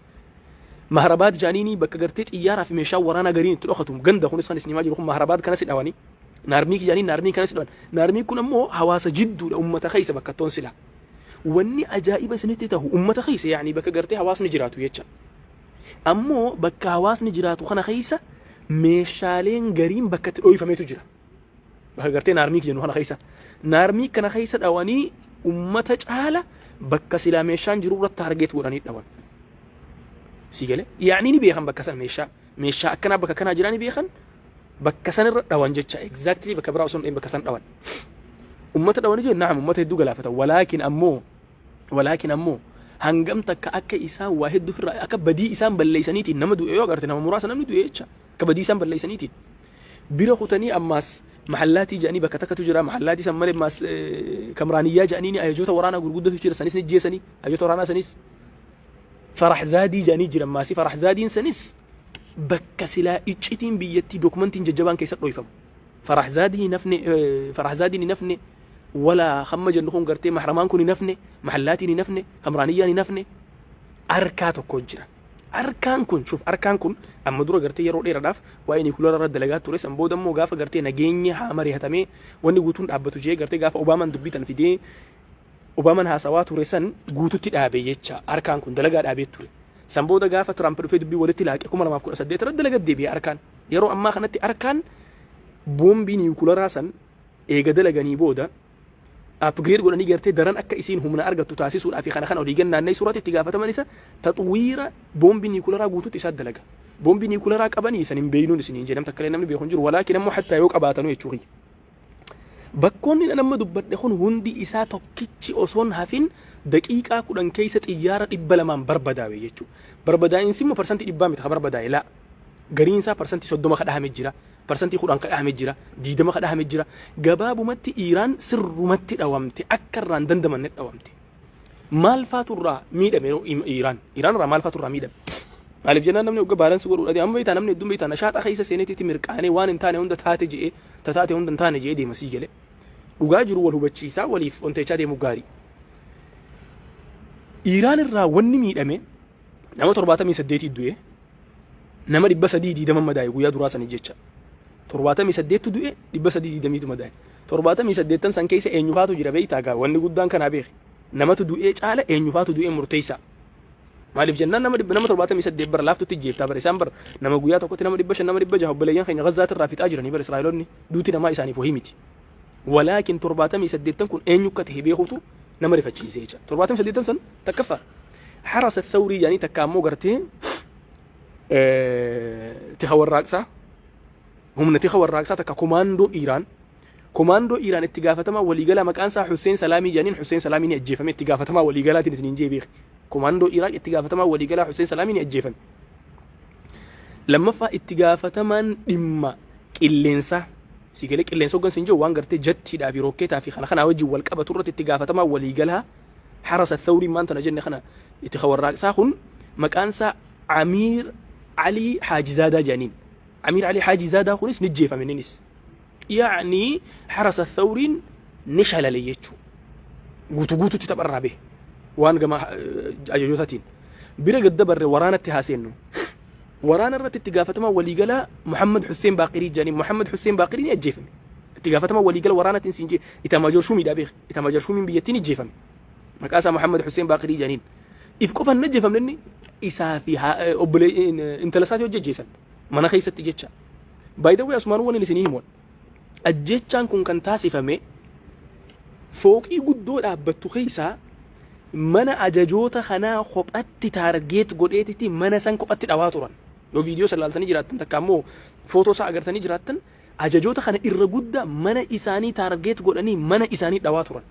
مهربات جانيني بك قرتيت إيارة في مشاو ورانا قرين تلوختم قندا خونس خانس نماجي لكم مهربات كنسي دواني نارميك جانين نارميك كنسي دوان نارميك كنا مو حواس جدو لأمة خيسة بك تونسلا واني أجائب سنتته أمة خيسة يعني بك قرتي حواس نجراتو يتشا أمو بك حواس نجراتو خنا خيسة مشالين قرين بك تلوي فميتو جرا بك قرتي نارميك جنو خنا خيسة نارمي كان خيسة دواني أمة جعالة بك سلا ميشان جرورة تارجت وراني دوان سيجله يعني ني بيخن بك سن ميشا أكنا بك كنا جراني بيخن بك سن دوان جتشا exactly بك براو سن بك سن دوان أمة دواني جو نعم أمة يدو غلافة ولكن أمو هنگم تك أك إسا واحد دفر أك بدي إسان بلليسانيتي نما دو إيو أغرتنا مراسا نمني دو إيشا كبدي إسان بلليسانيتي بيرا خوتاني أماس محلاتي جاني بكتك تجرا محلاتي سمري ماس كمرانية جانيني أيجوتا ورانا قرقودة تجرا سنيس نجي سني أيجوتا ورانا سنيس فرح زادي جاني جرا ماسي فرح زادين سنيس بكسلا إتشتين بيتي دوكمنتين ججبان كيسات رويفم فرح زادي نفني ولا خمج النخون قرتي محرمان كوني نفني محلاتي نفني كمرانية نفني أركاتو كوجرا أركان كن شوف أركان كن أما درو قرتي يرو ليرا داف وين يكون لرا دلغات توريس أم بودم مو غافا قرتي نجيني حامري هتامي واني قوتون أبتو جي قرتي غافا أوباما دبيتن في دي أوباما هاسوات توريسن قوتو تدابي يتشا أركان كن دلغات أبي توري سمبودا غافا ترامب في دبي ولتي لاك أكو ما فكون أسدي ترد دلغات دي بي أركان يرو أما خنتي أركان بومبي نيوكل راسن إيغا دلغاني بودا أبغير قول أني قرتي دران أكا إسين هم من أرجع تتاسيس ولا في خان أو ليجنا ناي سورة التجافة منيسة تطوير بومبي نيكولارا قوتو تساد دلقة بومبي نيكولارا كاباني سنين بينون سنين جنم تكلنا من بيخنجر ولكن مو حتى يوك أباتنو يتشوي بكون أنا ما دبت نخون هندي إساتو كيتشي أصون هافين دقيقة كودن كيسة إيارة إبلمان بربداوي يتشو بربداوي إنسي مو برسنتي إبامي تخبر بربداوي لا غرين سا برسنتي صدوما خد أهم الجرا برسنتي خدان خد أهم الجرا ديدما خد أهم الجرا جباب متي إيران سر متي دوامتي أكران دندما نت دوامتي مال فاتورا ميدا ميرو إيران را مال فاتورا ميدا مالف جنان نمني وجا بالانس ورو أدي أم بيتا نمني دوم بيتا نشاط أخي سينتي تمركاني وان انتاني هند تاتي هند انتاني جيدي مسيجله وجاجرو وله بتشيسا وليف أنت شادي مجاري إيران را وني ميدا مي نما ترباتا مي سديتي دويه نما دبا سديدي دم مداي ويا دراسة نجيتشا ترباتا مي سديتو دويه دبا سديدي دميتو مداي ترباتا مي سديتن سان كيسه اينيوفاتو جيرا بيتاغا وني غدان كان ابيخ نما تدويه چاله اينيوفاتو دويه مرتيسا مالف جنان نما ترباتا مي سديب بر لافتو تجيبتا بر سامبر نما غويا تو كنما دبا نما دبا جهب بليان خين غزات الرافيت اجرني بر اسرائيلوني دوتي نما اساني فهمتي ولكن ترباتا مي سديتن كون اينيوكته بيخوتو نما رفتشي سيجا ترباتا مي سديتن سن تكفى حرس الثوري يعني تكامو غرتي تخور راقصة هم نتخور راقصة تكا كوماندو إيران اتقافتما وليقلا مكانسا حسين سلامي جانين حسين سلامي نأجيفم اتقافتما وليقلا تنسنين جيبيخ كوماندو إيران اتقافتما وليقلا حسين سلامي نأجيفم لما فا اتقافتما إما إلينسا سيقلك إلينسا وقن سنجو وانقرتي جتي دافي روكيتا في خنا وجو والكابة تورة اتقافتما وليقلا حرس الثوري ما انت نجن خنا اتخور راقصة خن مكانسا عمير علي حاج زادة جانين عمير علي حاج زادة خونس نجيفة من نس يعني حرس الثورين نشهل ليجو guutuu tapharraa bee waan gama ajajootaatiin bira gadda barre waraanatti haaseennu waraana irratti itti gaafatamaa waliigalaa Muhammad Hussein Baaqirii jedhanii Muhammad Hussein Baaqirii ni ajjeefame itti gaafatamaa waliigala waraanatiin siinjee Itamaajoor Shumiidhaa beek Itamaajoor Shumiin biyyattiin ajjeefame maqaa isaa Muhammad Hussein Baaqirii jedhaniin if qofan na ajjeefamne inni isaa fi obboleen intala isaati hojjejeessan mana keessatti jecha by the way asumaan waan isinii himoon ajjechaan kun kan taasifame fooqii guddoo dhaabbattu keessaa mana ajajoota kanaa kophatti taargeet godheetitti mana san kophatti dhawaa turan yoo viidiyoo salaaltanii jiraattan takka ammoo footoo isaa agartanii jiraattan ajajoota kana irra guddaa mana isaanii taargeet godhanii mana isaanii dhawaa turan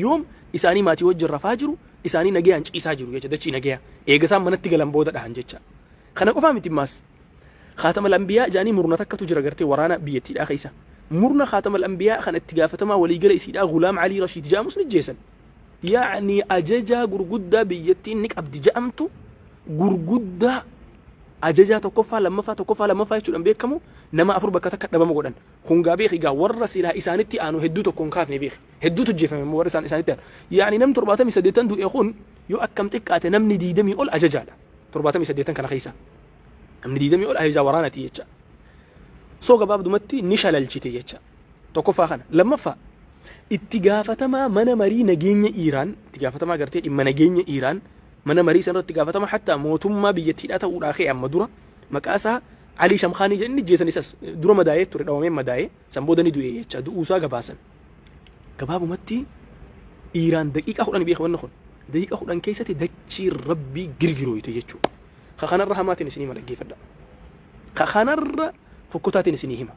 yoom isaanii maatii wajjin rafaa jiru isaanii nagayaan ciisaa jiru jecha dachii nagayaa eegasaan manatti galan booda dhahan jecha kana qofaa miti maas خاتم الأنبياء جاني مرنا تكتو جرا قرتي ورانا بيتي الأخيسة مرنا خاتم الأنبياء خان اتقافتما ولي قرأ يسيدا غلام علي رشيد جاموس نجيسن يعني أججا غرغدا بيتي نك عبد جامتو غرغدا أججا تكفى لما فا يشو الأنبياء كمو نما أفر بكتك نبا مغودن خونغا بيخي غا ورسيلا إسانتي آنو هدو تكون خافني بيخ هدو تجيفا من مورسان إسانتي يعني نم ترباتمي سديتان دو إخون يو أكمتك آتي نم نديدمي أول أججا ترباتمي سديتان كان خيسا أمني ديدمي أول أهل جوارانتي يجا سوق باب دمتي نشال الجتي يجا تكفى خنا لما فا اتقافتما من مري نجيني إيران اتقافتما قرتي إما نجيني إيران من مري سنر اتقافتما حتى موتما بيتي لا تقول أخي أما درا مكاسا علي شمخاني جني جيسن إساس درا مداية ترى دوامين مداية سنبودني دوي يجا دو أوسا قباسن كباب متي إيران دقيقة أخوان بيخوان نخون دقيقة أخوان كيسة دتشي ربي جرجرو يتجتشو خخنا الرحمات نسني ملقي فدا خخنا فكوتات نسني هما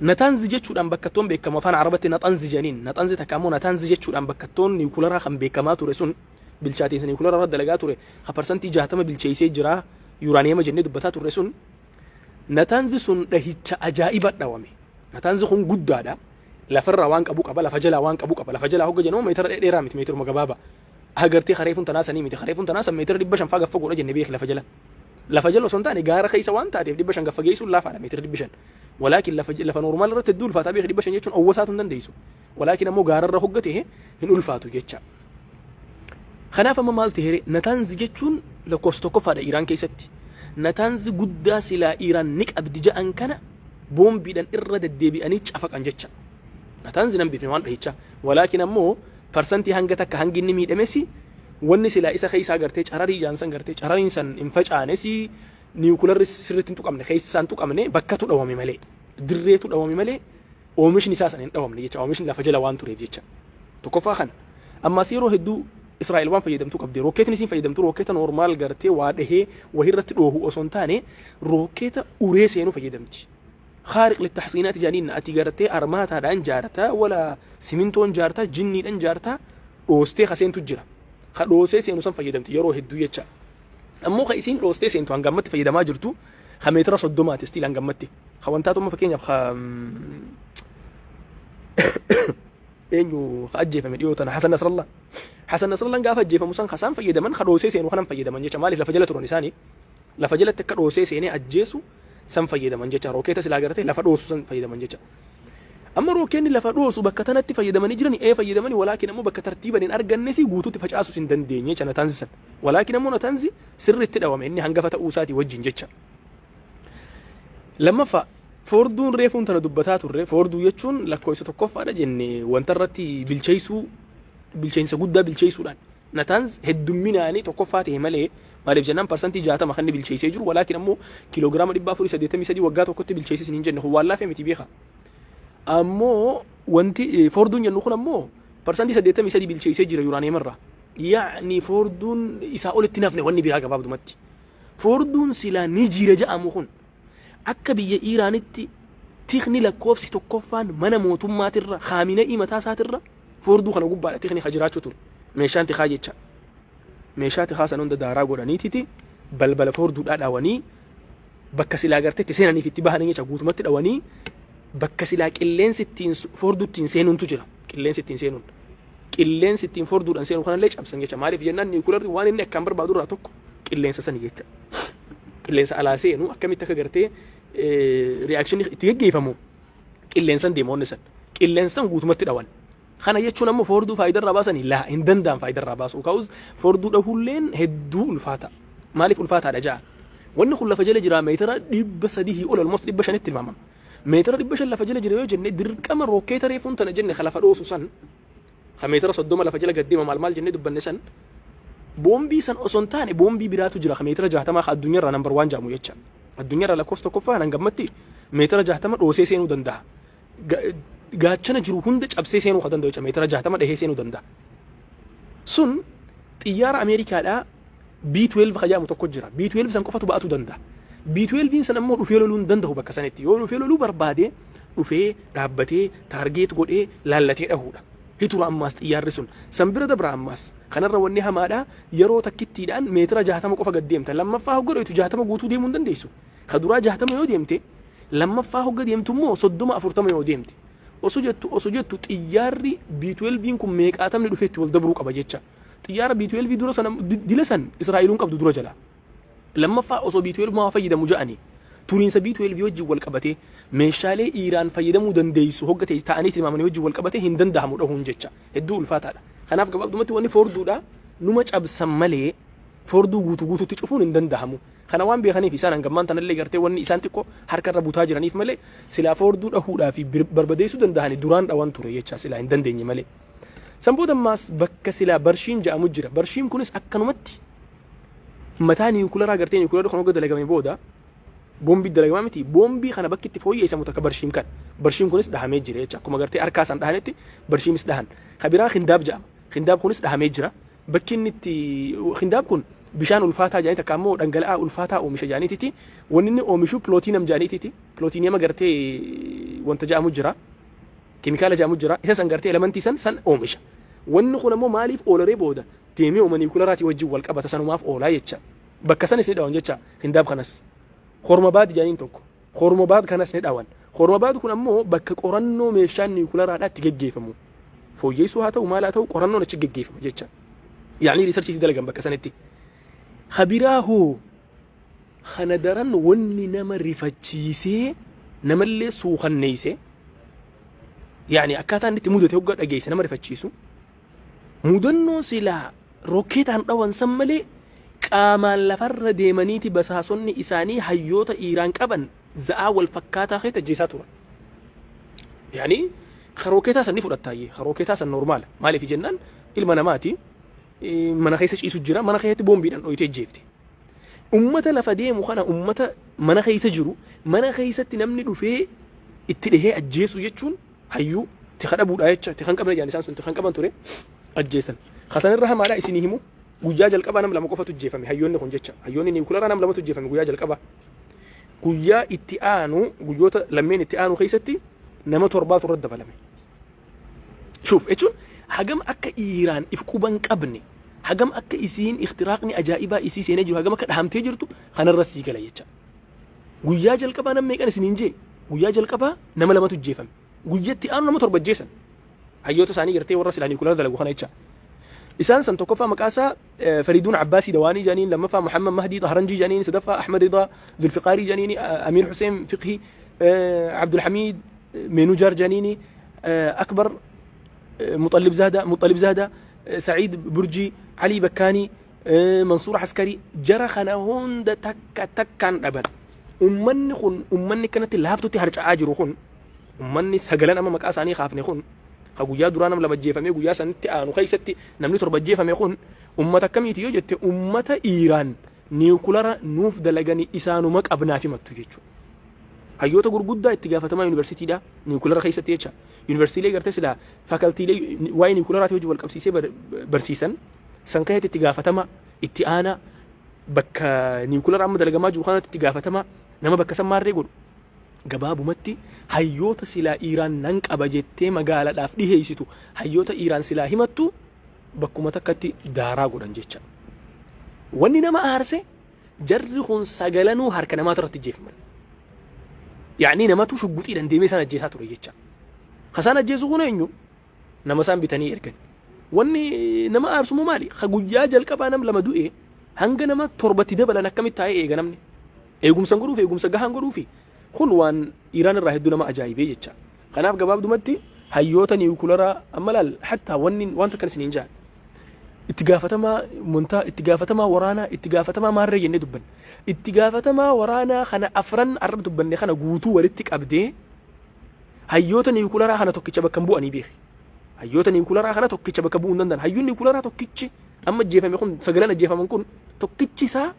نتنز جتشو دان بكتون بكما فان عربتي نتنز جنين نتنز تكامو نتنز جتشو دان بكتون نيكولرا خم بكما تورسون بالشاتين نيكولرا رد لغاتوري خبرسنتي جاتما بالشيسي جرا يورانيما جنة دبتا تورسون نتنز سن دهيتش عجائب دوامي نتنز خون غدادا لفر وانك ابو قبا لفجلا وانك ابو قبا لفجلا هو جنو ميتر ديرا ميتر مغبابا هاجرتي خريفون تناسني ميت خريفون تناس ميتر دبشن فاق فوق رجل نبيخ لفجل وسنتاني غار خيس وان تاتي دبشن غفغيسو لا فانا ميتر دبشن ولكن لف نورمال رت الدول فاتابيخ دبشن يچون اوساتون دنديسو ولكن مو غار رهغته ان الفاتو جچا خنافه ما مالتي هري نتانز جچون لكوستوكو فدا ايران كيستي نتانز غدا سلا ايران نيك ابدجا ان كان بومبي دان ارد دبي اني چفق ان جچا نتانز نمبي فيوان دهيچا ولكن مو persantii hanga takka hangi inni miidhamesi wanni sila isa keessa agartee cararii jaansan gartee carariin san hin facaanesi niwukularri sirriitti hin tuqamne keessaan tuqamne bakkatu dhawame malee dirreetu dhawame malee oomishni isaa san hin dhawamne jecha oomishni lafa jala waan tureef jecha tokkoffaa kana ammas yeroo hedduu Israa'el waan fayyadamtu qabdi rookeetni isin fayyadamtu rookeeta normaal gartee waa dhahee wahirratti dhoohu osoo hin taane rookeeta uree seenuu fayyadamti خارق للتحصينات جانين أتي جارته أرماتها دان جارتا ولا سمنتون جارتا جني دان جارتا روستي خسين تجرا روستي سينو سن فيدمت يرو هدو يتشا أمو خيسين روستي سينتو هنجمت فيدا ما جرتو خميترا صدومات استيل هنجمت خوانتاتو ما فكين يبخ إنه خأجي فمديو تنا حسن نصر الله قاف أجي فمسان خسان فيدا من خروستي سينو خنم فيدا من يتشا مالي لفجلة رونساني لفجلة تكروستي سيني أجيسو san fayyadaman jecha rookeeta silaa gartee lafa dhoosu san fayyadaman jecha amma rookeenni lafa dhoosu bakka tanatti fayyadamanii jirani fayyadamanii walaakin ammoo bakka tartiiban hin argannes guutuutti facaasu hin dandeenye jecha natanzisan walaakin ammoo natanzi sirriitti dhawame inni hangafa ta'uu isaati wajjin jecha lammaffaa foorduun reefuun tana dubbataa turre foorduu jechuun lakkoofsa tokkoffaadha jenne wanta irratti bilcheensa guddaa bilcheessuudhaan natanz heddumminaanii tokkoffaa ta'e malee maaliif jennaan persantii 60 kan bilcheessee jiru walaakin ammoo kiloogiraama 483 waggaa tokkotti bilcheessee hin jenne waan laafee miti beeka ammoo wanti foorduun jennu kun ammoo persantii 83 bilcheessee jira yuuraaniyeem irraa yaani foorduun isaa olitti nafne wanni biraa gabaabdumatti foorduun silaa ni jira jedhamu kun akka biyya Iiraanitti tikni lakkoofsi tokkoffaan mana mootummaatirra khaamina'ii mataa isaatirra foorduu kana gubbaadha tikni hajiraachuu ture meeshaan tikaa jecha meeshaati khaasan hunda daaraa godhaniititi balbala foorduudhaa dhaawanii bakka silaa garteetti seenaniif itti bahanii jecha guutumatti dhaawanii bakka silaa qilleensi ittiin foorduuttiin seenuuntu jira qilleensi ittiin foorduudhaan seenuu kanallee cabsan jecha maaliif jennaan niwukularri waan inni akkaan barbaadu irraa tokko qilleensa sani jecha qilleensa alaa seenu akkamitti akka gartee reakshinii itti geggeeffamu qilleensan deemoonni san qilleensan guutumatti dhaawan خنا يجون أمو فوردو فايدة رباسني لا هندن دام فايدة رباس وكاوز فوردو ده هولين هدو الفاتا مالف الفاتا رجع وإنه كل فجل جرا ميترا دب سديه أول المص دب شنت المام ميترا دب شل فجل جرا جنة در كم روكيت ريفون تنجنة خلاف روسو سن خميترا صدوم لا فجل قديم مال جنة دب النسن بومبي سن أصنتاني بومبي براتو جرا خميترا جهتما خد الدنيا را نمبر 1 جامو يتشا الدنيا را لكوستا كوفا نعمتي ميترا جهتما روسي سينو دندا gaachana jiru hunda cabsee seenuu kan danda'u meetira 60 dhahee seenuu danda'a. Sun xiyyaara Ameerikaadhaa B12 kajaamu tokko jira. B12 san qofatu ba'atu danda'a. B12 san ammoo dhufee loluu hin danda'u bakka sanitti. Yoo dhufee loluu barbaade dhufee dhaabbatee taargeet godhee laallatee dhahuudha. Hitura ammaas xiyyaarri sun san bira dabra ammaas kanarra wanni hamaadhaa yeroo takkittiidhaan meetira 60 qofa gad deemta. Lammaffaa hoggadhu 60 guutuu deemuu hin dandeessu. Kaduraa 60 yoo deemte lammaffaa hogga deemtu immoo 30 40 yoo deemte. Osoo jettu xiyyaarri B12 kun meeqaatamni dhufeetti wal dabruu qaba jecha. Xiyyaara B12 dura sana dila san Israa'eluun qabdu dura jala. Lammaffaa osoo B12 maa fayyadamu ja'ani. Turiinsa B12 wajjin wal qabatee meeshaalee Iiraan fayyadamuu dandeessu hoggatee ta'anii tilmaamanii wajjin wal qabatee hin danda'amu dhahuun jecha. Hedduu ulfaataadha. Kanaaf gabaabdumatti wanni foorduudha numa cabsan malee foorduu guutuutti cufuun hin danda'amu. Kana waan beekaniif isaan hangammaan tanallee gartee wanni isaan xiqqoo harkarra butaa jiraniif malee silaa foorduu dhahuudhaa fi barbadeessuu danda'ani duraan dhawan ture jecha silaa hin dandeenye malee. Sanboota ammaas bakka silaa barshiin ja'amu jira. Barshiin kunis akkanumatti mataa niwukilaraa gartee niwukilaraa kan hogga dalagame booda boombii dalagamaa miti. Boombii kana bakki itti fooyyessamu takka barshiin kan. Barshiin kunis dhahamee jira jecha. Akkuma gartee harkaasaan dhahanetti barshiinis dhahan. Kabiraa hindaab ja'ama. Hindaab kunis dhahamee jira. Bakki inni itti hindaab kun bishaan ulfaataa jaanii takka ammoo dhangala'aa ulfaataa oomisha jaaniititi wanni inni oomishu pilootiinam jaaniititi pilootiiniyama gartee wanta ja'amu jira keemikaala ja'amu jira isa san gartee elementii san oomisha wanni kun ammoo maaliif oolaree booda deemee uumanii niwukilaraatii wajjin wal qabata sanumaaf oolaa jecha bakka sanis ni dhawan jecha hindaab kanas hormabaad jaaniin tokko hormabaad kanas ni dhawan hormabaad kun ammoo bakka qorannoo meeshaan niwukilaraadhaa itti geggeeffamu fooyyeessuu haa ta'u maal haa ta'u qorannoon achi geggeeffama jecha yaani riisarchiitii dalagan bakka sanitti. خبيراه خندران وني نما ريفاتشيسي نما اللي سوخن نيسي يعني أكاتا نتي مودة توقع أجيسي نما ريفاتشيسو مودنو سلا روكيتان روان سمالي كامان لفر ديمانيتي بساسوني إساني حيوتا إيران كابن زعا والفكاتا خيتا جيساتورا يعني خروكيتا سن نفر التايي خروكيتا سن نورمال مالي في جنان المناماتي mana keessa ciisu jira mana keessatti boombiidhaan dhoyitee jeefte ummata lafa deemu kana ummata mana keessa jiru mana keessatti namni dhufee itti dhehee ajjeesu jechuun hayyuu tika dhabuudha jecha tikan qabna jaan isaan sun tikan qaban ture ajjeesan kasanirra hamaadha isinii himu guyyaa jalqabaa nam lama qofatu ajjeefame hayyoonni kun jecha hayyoonni niwukilaraa nam lamatu ajjeefame guyyaa jalqabaa guyyaa itti aanu guyyoota lammeen itti aanu keessatti nama 7 irratti dabalame shuuf jechuun hagam akka Iiraan if quban qabne hagam akka isiin ikhtiraaqni ajaa'ibaa isii seenee jiru hagam akka dhahamtee jirtu kanarra sii gala jecha guyyaa jalqabaa nam meeqan isiniin jee guyyaa jalqabaa nama lamatu ajjeefame guyyaatti aanu nama 7 ajjeesan hayyoota isaanii gartee warra silaa niwukilaraa dalagu kana jecha isaan san tokkoffaa maqaasaa Fariiduun Abbaasii Dawaanii janiin lammaffaa Muhammad Mahdii Xahranjii janiin sadaffaa Ahmad Ridaa Dulfiqaarii janiin Amiir Hussein Fiqhi Abdul Hamiid Meenujaar janiin Akbar مطلب زادة سعيد برجي علي بكاني منصور عسكري جرى خنا هند تكان أبد أمني كانت اللهفتو تهرج عاجر خن أمني سجلنا أما مكاس عني خافني خن خجوجا درانا ملا بجيفة مي جوجا سنتي أنا خيستي نملي ترى بجيفة مي خن كم يتيجت أمة إيران نيوكلارا نوف دلجاني إسانو مك أبناء في مكتوجيتشو hayyoota gurguddaa itti gaafatamaa yuunivarsiitiidha niwukilaraa keessatti jecha yuunivarsiitiilee gartee sila faakaltiilee waa'ee niwukilaraatii wajjin wal qabsiisee barsiisan san keessatti itti gaafatama itti aanaa bakka niwukilaraa amma dalagamaa jiru kanatti itti gaafatama nama bakka san maarree godhu gabaabumatti hayyoota silaa Iiraan nan qaba jettee magaalaadhaaf dhiheessitu hayyoota Iiraan silaa himattu bakkuma takkatti daaraa godhan jecha wanni nama aarse jarri kun sagalanuu harka namaa irratti jeefaman يعني نماتو شقوتي دندمي سنة جيسات وريجتشا خسانة جيسو هنا نما سان بتاني إركن واني نما أرسمو مالي خجوجا جلك بانم لما دو إيه هنگ نما تربتي ده بلا نكمل تاي إيه جنامني إيجوم سانغرو في إيجوم سجاه هنغرو في خون وان إيران الراهد دو نما أجايبه جتشا خناف جواب دمتي هيوتا نيوكلرا أما لا حتى وانت كان سنين جان اتقافتما منتا اتقافتما ورانا اتقافتما مارة يني دبن اتقافتما ورانا خنا أفرن عرب دبن خنا قوتو ولتك أبدي هيوتا نيوكلرا خنا توكيتش بكمبو أني بيخي هيوتا نيوكلرا خنا توكيتش بكمبو نندن هيو نيوكلرا توكيتش أما الجيفة ميكون سجلنا الجيفة منكون توكيتش سا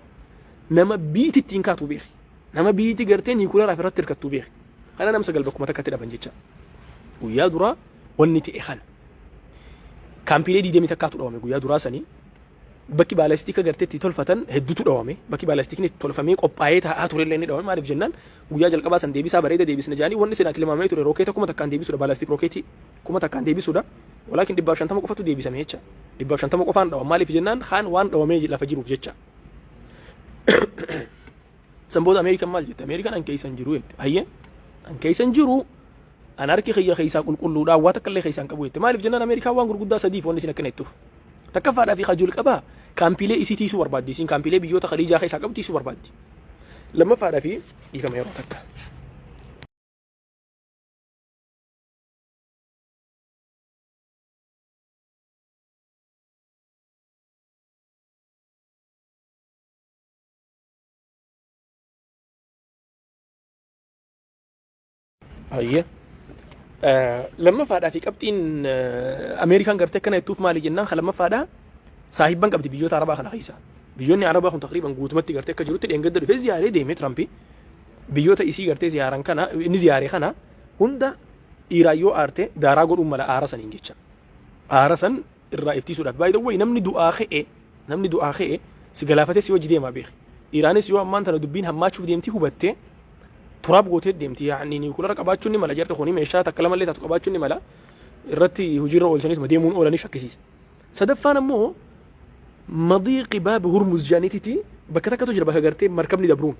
نما بيتي تينكاتو بيخي نما بيتي قرتين نيوكلرا في رتر كتو بيخي خنا نمسك البكمة تكتر أبنجيتشا ويا درا ونتي إخان كامبيلي دي متكاتو دوامي ويا درا سني بكي بالاستيكا قرتي تولفتن هدوتو دوامي بكي بالاستيكني تولفامي قبايت هاتوري ليني دوامي مالف جنان ويا جلقبا سن ديبيسا بريده ديبيس نجاني وني سنات لما ميتو روكيتا كوما تكان ديبيسو بالاستيك روكيتي كوما تكان ديبيسو دا ولكن دباب شانتما قفتو ديبيسا ميتشا دباب شانتما قفان دوام مالف جنان خان وان دوامي لا فجيرو فجتشا سنبود امريكا مال جت امريكا ان كيسن جيرو هي ان كيسن جيرو أنا أركي خيا خيسا كل دا واتك اللي خيسان كبويت ما أعرف جنان أمريكا وان غرقدا سديف وني سنة كنتو تكفى في خجول كبا كامبيلي إسي تيسو بربادي سين كامبيلي بيوتا خليجا خيسا كبو تيسو بربادي لما فعل في يكما يرو تكا هي لما فادا في كابتن امريكان غرتك كان يتوف مالي جنان لما فادا صاحبان قبدي بيجوت عربا خنا خيسا بيجوني عربا خن تقريبا غوتمتي غرتك كجروت دين غدر في زياره ديمي ترامبي بيوتا ايسي غرتي زياران كنا ني زياره خنا هندا ايرايو ارتي دارا غود املا ارسن انجيچا ارسن الرايفتي سودات باي ذا واي نمني دو اخي سغلافتي سي وجدي ما بيخ ايراني سيو امان تن دبين هم ما تشوف ديمتي هبته تراب غوتي ديمتي يعني نيكولر قباچوني ملا جرت خوني ميشا تكلم اللي تقباچوني ملا الرتي هجير والشنيس مديمون ولا نشكسيس سدفانا مو مضيق باب هرمز جانيتي بكتك تجربه غرتي مركبني دبرون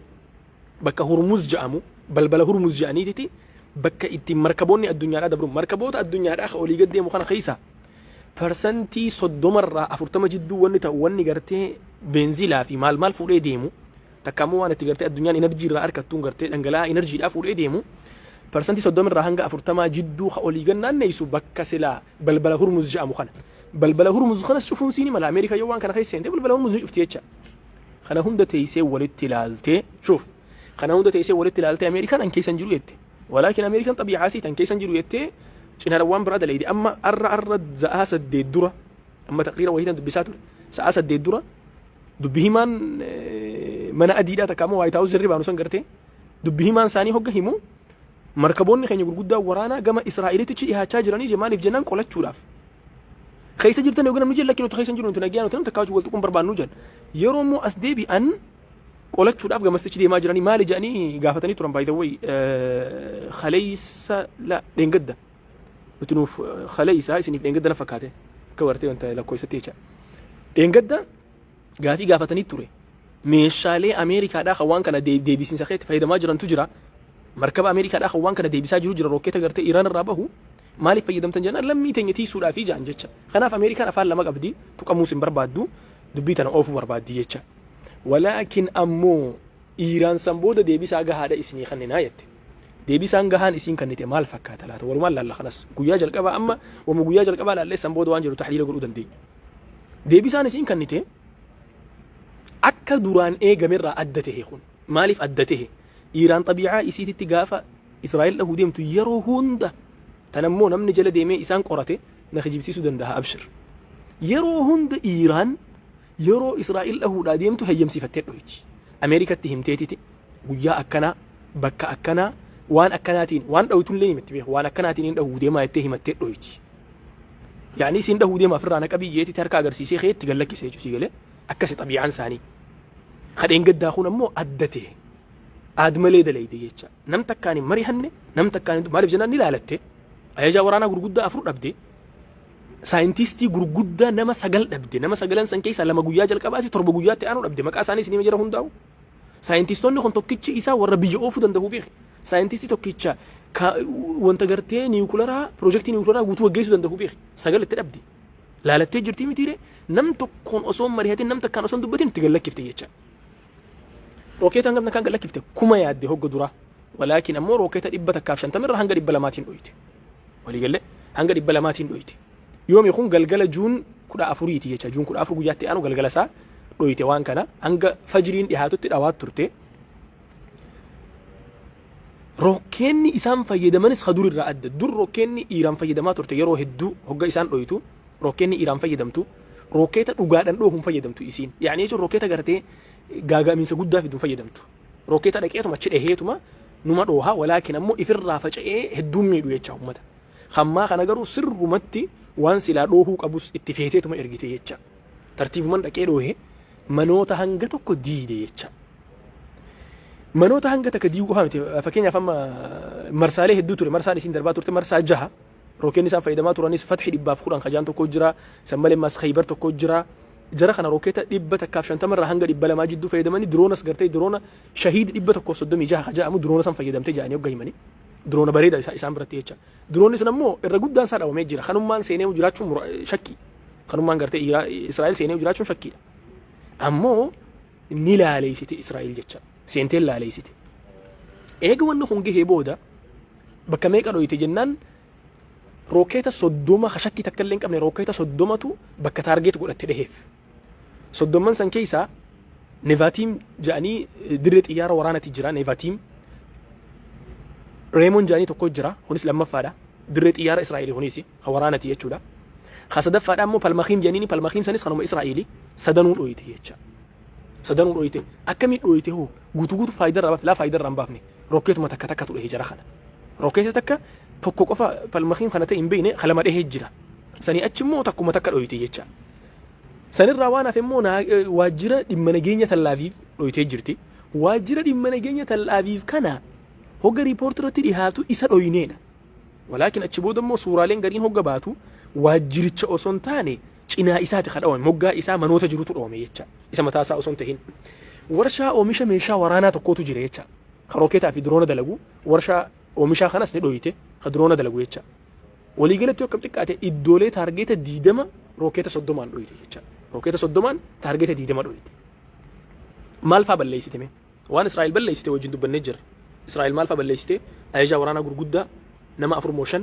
بك هرمز جامو بلبل هرمز جانيتي بك انت مركبوني الدنيا دبرون مركبوت الدنيا اخ اولي قد مخنا خيسا برسنتي صدمر افرتما جدو وني غرتي بنزيلا في مال فولي ديمو تكامو وانا تغرتي الدنيا انرجي را اركتون غرتي دنگلا انرجي دا فولي ديمو برسنتي صدمر هانغا افرتما جدو اولي غنان نيسو بك سلا بلبل هرمز جامو خنا بلبل هرمز خنا شوفون سيني مال امريكا يوان كان خيسين بلبل هرمز شفتيچا خنا هوندا تيسي ولتلالتي شوف خنا هوندا تيسي ولتلالتي امريكا ان كيسن جيرو يتي ولكن امريكا طبيعه سي تن كيسن جيرو يتي شنو روان براد ليدي اما ار زاس الدوره اما تقريرا وهيتن دبساتور ساس الدوره دبهيمان من اديدا تكامو وايت هاوس ريبا نو سنغرتي دبهيمان ساني هوغا هيمو مركبون خني غرغدا ورانا جما اسرائيل تشي اها تشاجراني جمال جنان قولچولاف خيسه جرتن يوغنا نجي لكن تو خيسن جرون تنغيانو تن تكاوج ولتكم بربانو جن يرومو اسديبي ان قولچولاف جما استشي دي ماجراني مالي جاني غافتني ترم باي ذا واي خليس لا دنگدا وتنو خليس هاي سني دنگدا نفكاته كورتي انت لا كويستيچا دنگدا غافي غافتني توري meeshaalee ameerikaadhaa hawaan kana deebisiinsa keetti fayyadamaa jirantu jira markaba ameerikaadhaa hawaan kana deebisaa jiru jira rokkeeta gartee iraan irraa bahu maaliif fayyadamtan jennaan lammii teenya tiisuudhaa fi jaan jecha kanaaf ameerikaan afaan lama qabdi tuqamuus hin barbaaddu dubbii tana oofuu barbaaddi jecha walaakin ammoo iiraan san booda deebisaa gahaadha isinii kanneenaa jette deebisaan gahaan isiin kannite maal fakkaata laata walumaan laalla kanas guyyaa jalqabaa amma wama guyyaa jalqabaa laallee san booda waan jiru taxliila godhuu dandeenya deebisaan isiin kannite akka duraan eegamerraa adda tahe kun maaliif adda tahe iiraan xabiicaa isiititti gaafa israa'el dhahuu deemtu yeroo hunda tanammoo namni jala deemee isaan qorate na kijibsiisuu danda'a abshir yeroo hunda iiraan yeroo israa'el dhahuudhaa deemtu hayyamsiifattee dhoyti ameerikatti himteetiti guyyaa akkanaa bakka akkanaa waan akkanaatiin waan dhawtullee himatti beeku waan akkanaatiin hin dhahuu deemaa jettee himattee dhoyti yaani isin dhahuu deemaa firraa naqa biyyeetti harka agarsiisee keetti gallakkisee jechuusii galee akkasi xabiicaan isaanii khadeen gaddaa kun ammoo addate aadmalee dalayde jecha nam takkaani marihanne nam takkaani maaliif jennaan ni laalatte ajajaa waraanaa gurguddaa afur dhabde saayintistii gurguddaa nama sagal dhabde nama sagalan san keessa lama guyyaa jalqabaati torba guyyaatti aanu dhabde maqaa isaanii isinii jira hundaa'u saayintistoonni kun tokkichi isaa warra biyya oofuu danda'u beeke saayintistii tokkicha wanta gartee niwukilaraa piroojeektii niwukilaraa guutuu waggeessuu danda'u beeke sagal itti dhabde laalattee jirtii mitiire nam tokkoon osoo marihatin nam takkaan osoo dubbatin itti gallakkifte jecha روكيتا قبل كان قال لك كيف كوما يادي هو قدرة ولكن أمور روكيتا إبتك كافشان تمر هنقل إبلا ماتين أويت ولي قال لي hanga dhibba lamaatiin dhoyte yoomi kun galgala juun 14 jecha juun 14 guyyaatti aanu galgala isaa dhoyte waan kana hanga fajriin dhihaatutti dhawaat turte rokkeenni isaan fayyadamanis hadur irraa adda dur rokkeenni Iiraan fayyadamaa turte yeroo hedduu hogga isaan dhoytu rokkeenni Iiraan fayyadamtu rokkeeta dhugaadhaan dhoohuun fayyadamtu isiin yaani jechuun rokkeeta gartee gaaga'amiinsa guddaa fiduun fayyadamtu rokkeeta dhaqeetuma achi dheheetuma numa dhooha walaakin ammoo ifirraa faca'ee hedduun miidhu jecha ummata hammaa kana garuu sirrumatti waan silaa dhoohuu qabus itti feeteetuma ergite jecha tartiibuman dhaqee dhoohe manoota hanga tokko diide jecha manoota hanga takka diiguu haa miti fakkeenyaaf amma marsaalee hedduu ture marsaan isiin darbaa turte marsaa 6 rokkeen isaan fayyadamaa turanis fathi 110 khajaan tokko jira sammalee mas khaybar tokko jira jara kana rokkeeta 150 irraa hanga 200 jidduu fayyadamanii droonas gartee droona shahiid 136 khajaamu droona san fayyadamte jaanii hogga himanii droona bareeda isaan biratti jecha droonni san ammoo irra guddaan isaa dhawamee jira kanummaan seenee jiraachuun shakki kanummaan gartee Israa'el seenee jiraachuun shakkiidha ammoo ni laaleessite Israa'el jecha seentee laaleessite eega wanni kun gahee booda bakka meeqa dhoyite jennaan rokkeeta 30 shakki takka illee hin qabne rokkeeta 30tu bakka taargeet godhatte dhaheef 30 san keessaa Nevatim jaanii dirree xiyyaara waraanaatti jira Nevatim Reemon jaanii tokko jira kunis lammaffaadha dirree xiyyaara Israa'el kunis waraanaatti jechuudha hasadaffaadha ammoo Palmakhim jaanii Palmakhim sanis kanuma Israa'eli sadanuu dhoyite jecha sadanuu dhoyite akkamii dhoyite hoo guutuu faayidaa irraa baafte laa faayidaa irraa hin baafne rokkeetuma takka takka tu dhahee jira kana rokkeeta takka tokko qofa Palmakhim kana ta'e hin beekne kalama dhahee jira sanii achi immoo takkuma takka dhoyite jecha sanirraa waan hafe immoo waajjira dhimma nageenya Tallaaviif dhoyitee jirti waajjira dhimma nageenya Tallaaviif kana hogga riipoortirratti dhihaatu isa dhoyineedha walaakin achi booda immoo suuraaleen gariin hogga baatu waajjiricha osoo hin taane cinaa isaati kadhawame hoggaa isaa manoota jirutu dhoome jecha isa mataa isaa osoo hin tahin warshaa oomisha meeshaa waraanaa tokkotu jira jecha rokkeetaa fi droona dalagu warshaa oomishaa kanas ni dhoyite ka droona dalagu jecha waliigalatti akka xiqqaate iddoolee taargeeta 20 rokkeeta 30 dhoyite jecha rokkeeta 30 taargeeta 20 dhoyite maal faa balleessite mee waan Israa'el balleessite wajjin dubbannee jira Israa'el maal faa balleessite ajajaa waraanaa gurguddaa nama 4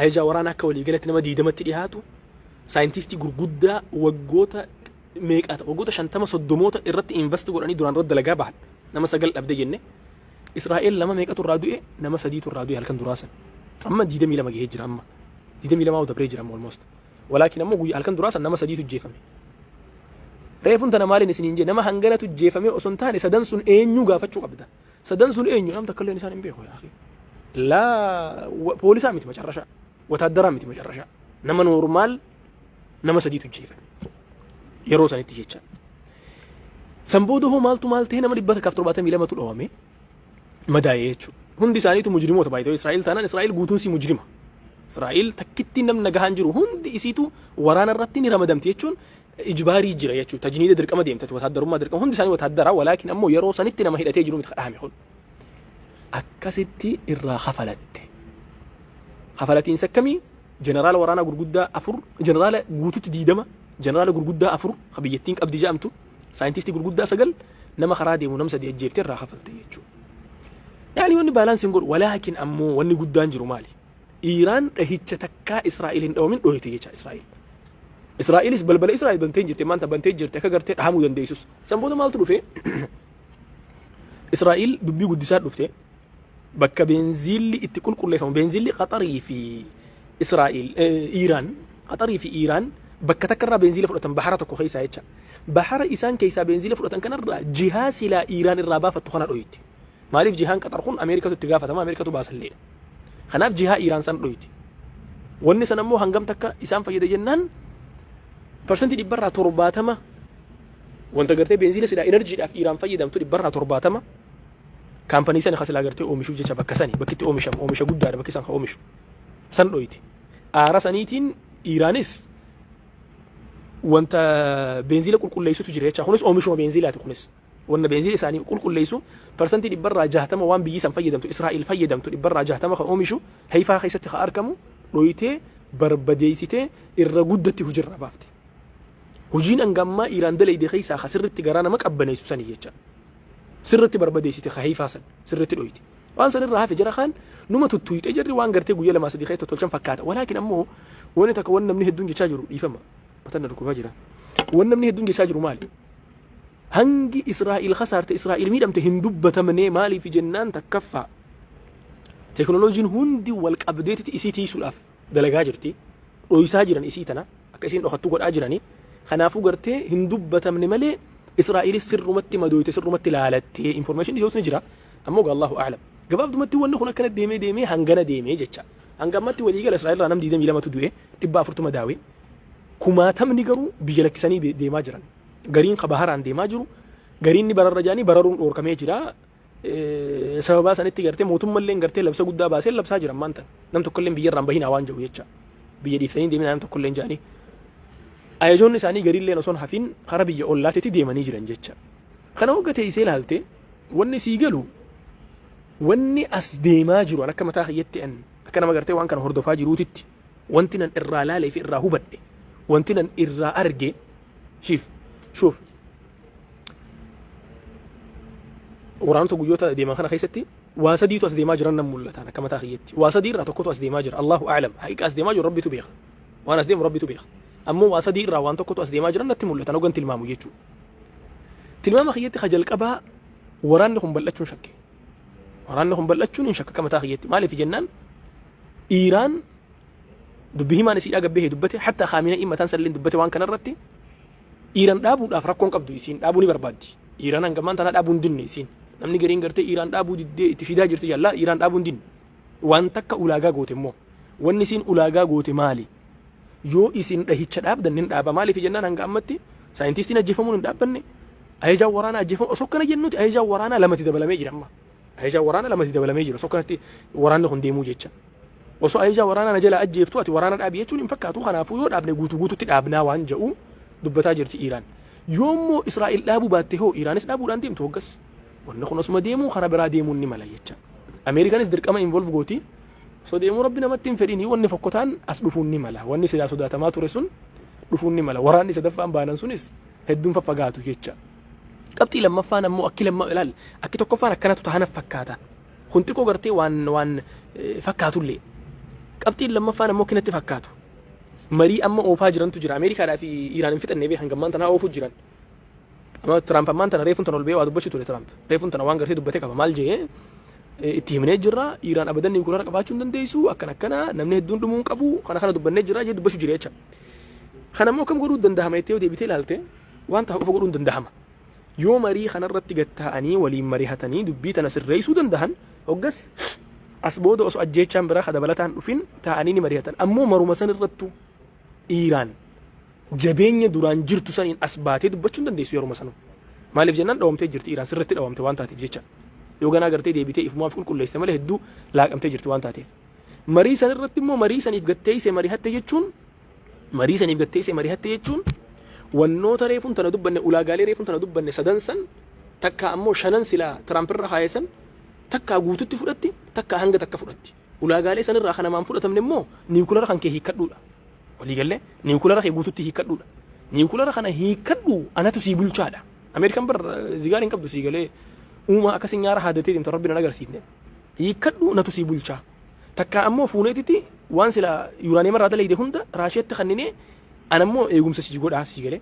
ajajaa waraanaa akka waliigalatti nama 20tti dhiyaatu saayintistii gurguddaa waggoota meeqaata waggoota 50 irratti invest godhanii duraan irratti dalagaa bahan nama 9 dhabde jenne Israa'el lama meeqatu irraa du'e nama 3tu irraa du'e halkan duraasan amma 22 gahee jira amma 22 dabree jira almost walaakin ammoo guyyaa halkan duraasan nama 3tu jeefame reefun tana maaliin isiniin jee nama hanganatu jeefame osoo hin taane sadan sun eenyu gaafachuu qabda sadan sun eenyu namta kalleen isaan hin beeku yaa akhi laa poolisaa miti macarrashaa wataaddaraa miti macarrashaa nama normaal nama 3tu jeefame yeroo sanitti jecha sanbooda hoo maaltu maal ta'e nama 172tu dhawame madaa'ee jechuudha hundi isaaniitu mujrimoota baay'ee Israa'el taanaan Israa'el guutuun si mujrima Israa'el takkitti namni nagahaan jiru hundi isiitu waraana irratti ni ramadamti jechuun ijbaarii jira jechuudha tajniida dirqama deemtatu wataaddarummaa dirqama hundi isaanii wataaddaraa walaakin ammoo yeroo sanitti nama hidhatee jiru miti kadhaame kun akkasitti irraa hafalatiinsa akkamii jeneraala waraanaa gurguddaa 4 jeneraala guututti 20 jeneraala gurguddaa 4 biyyattiin qabdi jedhamtu saayintistii gurguddaa 9 nama karaa deemu nama 3 ajjeeftee irraa hafalte jechuudha يعني وني بالانس نقول ولكن أمو وني قدان جرو مالي إيران هيتش تكا إسرائيل أو من هيتش يجا إسرائيل إسرائيل بل إسرائيل بنتجر تمان تبنتجر تكجر تهامو دنديسوس سنبوده مال تروفه إسرائيل دبي قدسات رفته بك بنزيل اتكل كل يوم بنزيل قطري في إسرائيل إيران قطري في إيران بك تكرر بنزيل فرقة بحرة كوخيسة يجا بحر إسان كيسا بنزيل فرقة كان جهاز إلى إيران الرابع فتخنا رؤيت مالف جهان قطر خون أمريكا تتجافة تما أمريكا تباسل لين خناف جهة إيران سان رويتي وني سنمو هنجم تكا إسام فيدا جنان برسنتي دي برا ترباتما وانت قرتي بنزيل سيدا إنرجي في إيران فيدا متو دي برا ترباتما كامباني سان خسلا قرتي أومشو جيشا بكساني بكتي أومشا قدار بكي سان أومشو سان رويتي آرسانيتين إيرانيس وانت بنزيل كل ليسو تجري خونس أومشو بنزيلات خونس وانا بنزيل ثاني كل ليسو برسنتي دي برا جهتما وان بيجي سان فيدمتو إسرائيل فيدمتو دي برا جهتما خأومشو هيفا خيستي خأركمو رويتي بربديسيتي الرجودتي هجر بافتي هجين أنجما إيران دلي دي خيسا خسرت تجارانا مك أبنيسو سنية جا سرت بربديسيتي خهيفا سن سرت رويتي وان سن الرها في جرخان نما تتويت اجري وان غرتي غويه لما صديقي تتولشن فكاتا ولكن امو وني تكون من هدون جاجرو يفهم متن ركوبا جرا ون من هدون جاجرو مالي هنجي اسرائيل خسرت اسرائيل ميدم تهندبت مني مالي في جنان تكفى تكنولوجين هندي والابديت اسيتي سلاف دلغا جرتي ويسا جيران اسيتنا اكاسين اخطو قد اجراني خنافو غرتي هندبت من مالي اسرائيل سرمتي مدويت سرمتي لالتي انفورميشن يوس نجرا امو الله اعلم جباب دمتي ون خنا كانت ديمي هنغنا ديمي جچا هنغمتي وليغا اسرائيل رانم ديدم يلما تدوي دبا فرتو مداوي كما تم نيغرو بيجلكسني ديما جران غارين خبهران ديما جرو غارين ني برر رجاني بررون اور كمي جرا سببا سنتي غرتي موتم ملين غرتي لبسا غدا باسل لبسا جرا مانتا نم تكلم بيران بهنا وانجو يچا بيدي سين ديما نم تكلم جاني ايجون ساني غارين لين سون حفين خربي اولاتي ديما ني جران جچا خنا وغتي سيل حالتي وني سيغلو وني اس ديما جرو انا كما تاخيتي ان كان ما غرتي وان كان هردفا جروتيت وانتنا الرا لا في الرا هبد وانتنا الرا ارجي شوف ورانتو غيوتا ديما خنا خيستي واسديتو اس ديما جرن مولتانا كما تاخيتي واسدي را تكوتو اس ديما جر الله اعلم هيك اس ديما جر ربي تبيخ وانا اس ديم ربي تبيخ اما واسدي را وانتو كوتو اس ديما جرن نتمولتانا وغنت المامو يچو تلمام خيتي خجل قبا ورانكم بلچون شك ورانكم بلچون شك كما تاخيتي مالي في جنان ايران دبيه ما نسي اغبه دبته حتى خامنه اما تنسلين دبته وان كان رتي ايران دابو دافركون قبدو يسين دابوني بربادي ايران انغمان تنا دابون دين يسين namni gariin gartee Iiraan dhaabuu diddee itti fidaa jirti jalla Iiraan dhaabuun din waan takka ulaagaa goote immoo wanni isin ulaagaa goote maali yoo isin dhahicha dhaabdan nin dhaaba maaliif jennaan hanga ammatti saayintistiin ajjeefamuun hin dhaabbanne ayajaa waraanaa ajjeefamu osoo kana jennuti ayajaa waraanaa lamatti dabalamee jira amma ayajaa waraanaa lamatti dabalamee jira osoo kanatti waraanni kun deemuu jecha osoo ayajaa waraanaa na jala ajjeeftu ati waraana dhaabi jechuun hin fakkaatu kanaafuu yoo dhaabne guutuutti dhaabnaa waan jedhu dubbataa jirti Iiraan yoommoo Israa'el dhaabuu baatte hoo Iiraanis dhaabuudhaan deemtu hoggas wanni kun osuma deemuu karaa biraa deemuun ni mala jecha Ameerikaanis dirqama involve gooti so deemuu rabbi namatti hin fedhiin wanni fokkotaan as dhufuun ni mala wanni silaa sodaatamaa ture sun dhufuun ni mala waraanni sadaffaan baanan sunis hedduun faffagaatu jecha qabxii lammaffaan ammoo akki lamma ilaal akki tokkoffaan akkanatu tahana fakkaata kun xiqqoo gartee waan fakkaatullee qabxii lammaffaan ammoo kinatti fakkaatu marii amma oofaa jirantu jira Ameerikaadhaa fi Iiraan hin fixannee beekan gammaan tanaa oofuu jiran amma Trump ammaan tana reefun tana ol bee waa dubbachuu ture Trump reefun tana waan gartee dubbatee qaba maal jee itti himnee jirra Iiraan abadan niwukilaara qabaachuu hin dandeessu akkana namni hedduun dhumuun qabu kana dubbannee jirra jee dubbachuu jira jecha kana immoo kam godhuu dandahama jettee deebitee ilaalte waan ta'a qofa godhuu hin dandahama yoo marii kanarratti gatta'anii waliin marihatanii dubbii tana sirreessuu dandahan hoggas as booda osoo ajjeechaan biraa kadabalataan dhufin ta'anii ni marihatan ammoo maruma san irrattu Iiraan jabeenya duraan jirtu saniin as baatee dubbachuu hin dandeessu yeroo sanuu maaliif jennaan dhawamtee jirti Iiraan sirriitti dhawamte waan taateef jecha yoo ganaa gartee deebitee ifumaaf qulqulleessite malee hedduu laaqamtee jirti waan taateef marii san irratti immoo marii saniif gatteessee marihatte jechuun wannoota reefuun tana dubbanne ulaagaalee reefuun tana dubbanne sadan san takka ammoo shanan silaa Tiraampiirra haayesan takka guututti fudhatti takka hanga takka fudhatti ulaagaalee sanirraa kana maan fudhatamne immoo niwukilaara kan kee hiikkadhuudha waliigalee niwukilaara kee guututti hiikkadhuudha niwukilaara kana hiikkadhu anatu sii bulchaadha Ameerikaan bar zigaar hin qabdu sii galee uumaa akkasii nyaara haadatee deemtu rabbi na agarsiifne hiikkadhu natu sii bulchaa takka ammoo fuuneetitti waan silaa yuuraaniyeema irraa dalayde hunda raasheetti kannine anammoo eegumsa sii godhaa sii galee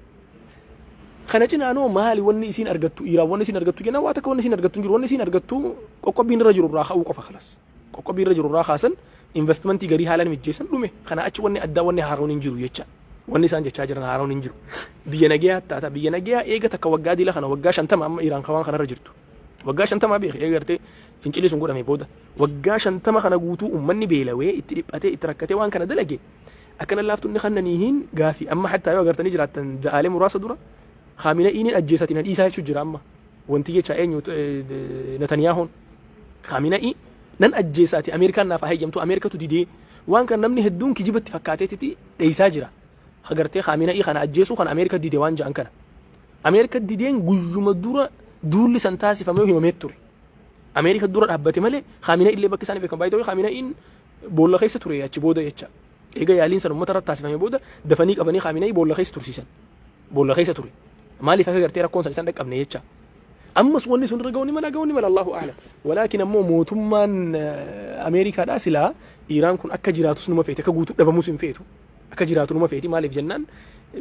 kana cinaanoo maali wanni isiin argattu Iiraan wanni isiin argattu jenna waa takka wanni isiin argattu jiru wanni isiin argattu qoqqobbiin irra jiru irraa ka'uu qofa khalas qoqqobbiin irra jiru irraa kaasan investmentii garii haalaan mijjeessan dhume kana achi wanni addaa wanni haaroon hin jiru jecha wanni isaan jechaa jiran haaroon hin jiru biyya nagayaa taata biyya nagayaa eega takka waggaa diila kana waggaa 50 amma Iiraan kawaan kanarra jirtu waggaa 50 beek eegartee fincilii sun godhame booda waggaa 50 kana guutuu ummanni beelawee itti dhiphatee itti rakkatee waan kana dalage akkana laaftunni kannaniin gaafi amma hatta yoo agartanii jiraattan ja'aalee muraasa dura خامنة إني أجهزتي نادي شو جرامة وانتي جاءين نتنياهون خامنة إيه نن أجهزتي أمريكا نافع هي جمتو أمريكا تدي وان كان نمني هدون كي جبت فكاتي تي إيساجرا خجرتي خامنة إيه خنا أجهزو خنا أمريكا دي وان جان كنا أمريكا دين جوجو مدورة دور لسنتاسي فما هي ممتوري أمريكا دورة أبتي ماله خامنة اللي بكساني بكم بايدوي خامنة إن بولا خيسة توري أتشبودا يتشا إيجا يالين سنو مترات تاسي فما بودا دفنيك أبني خامنة بولا خيسة تورسيسن بولا خيسة توري مالي فكرتي ركون سلسلة أبني يتشا أمس وني سن رجوني ملا الله أعلم ولكن أمو موتمان أمريكا دا سلا إيران كن أكا جراتو سنما فيتي كغوتو دبا موسم فيتو أكا جراتو نما فيتي مالي جنان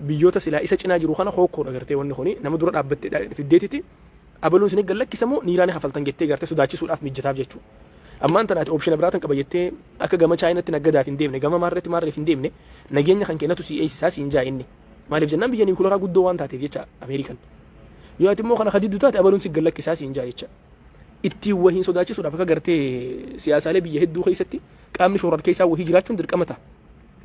بيوتا سلا إسا چنا جرو خانا خوكو رغرتي وني خوني نما درات أبت في الديتي أبلون سنك قال لك كسمو نيراني خفلتن جتي غرتي سوداچي سولاف ميجتاف جچو أما أنت نات أوبشن براتن كبيتي أكا جما چاينا تنقدا في نديمني جما مرتي ماري في نديمني نجينا خان كيناتو سي أي ساسي إنجا إني مالي جنان بيجاني كولورا قدو وان تاتي جيتشا أمريكان yoo ati immoo kana hadiidu taate abaluun si gallakkisaa siin jaa jecha itti wahiin sodaachisuudhaaf akka gartee siyaasaalee biyya hedduu keessatti qaamni shoror keessaa wahii jiraachuun dirqama ta'a.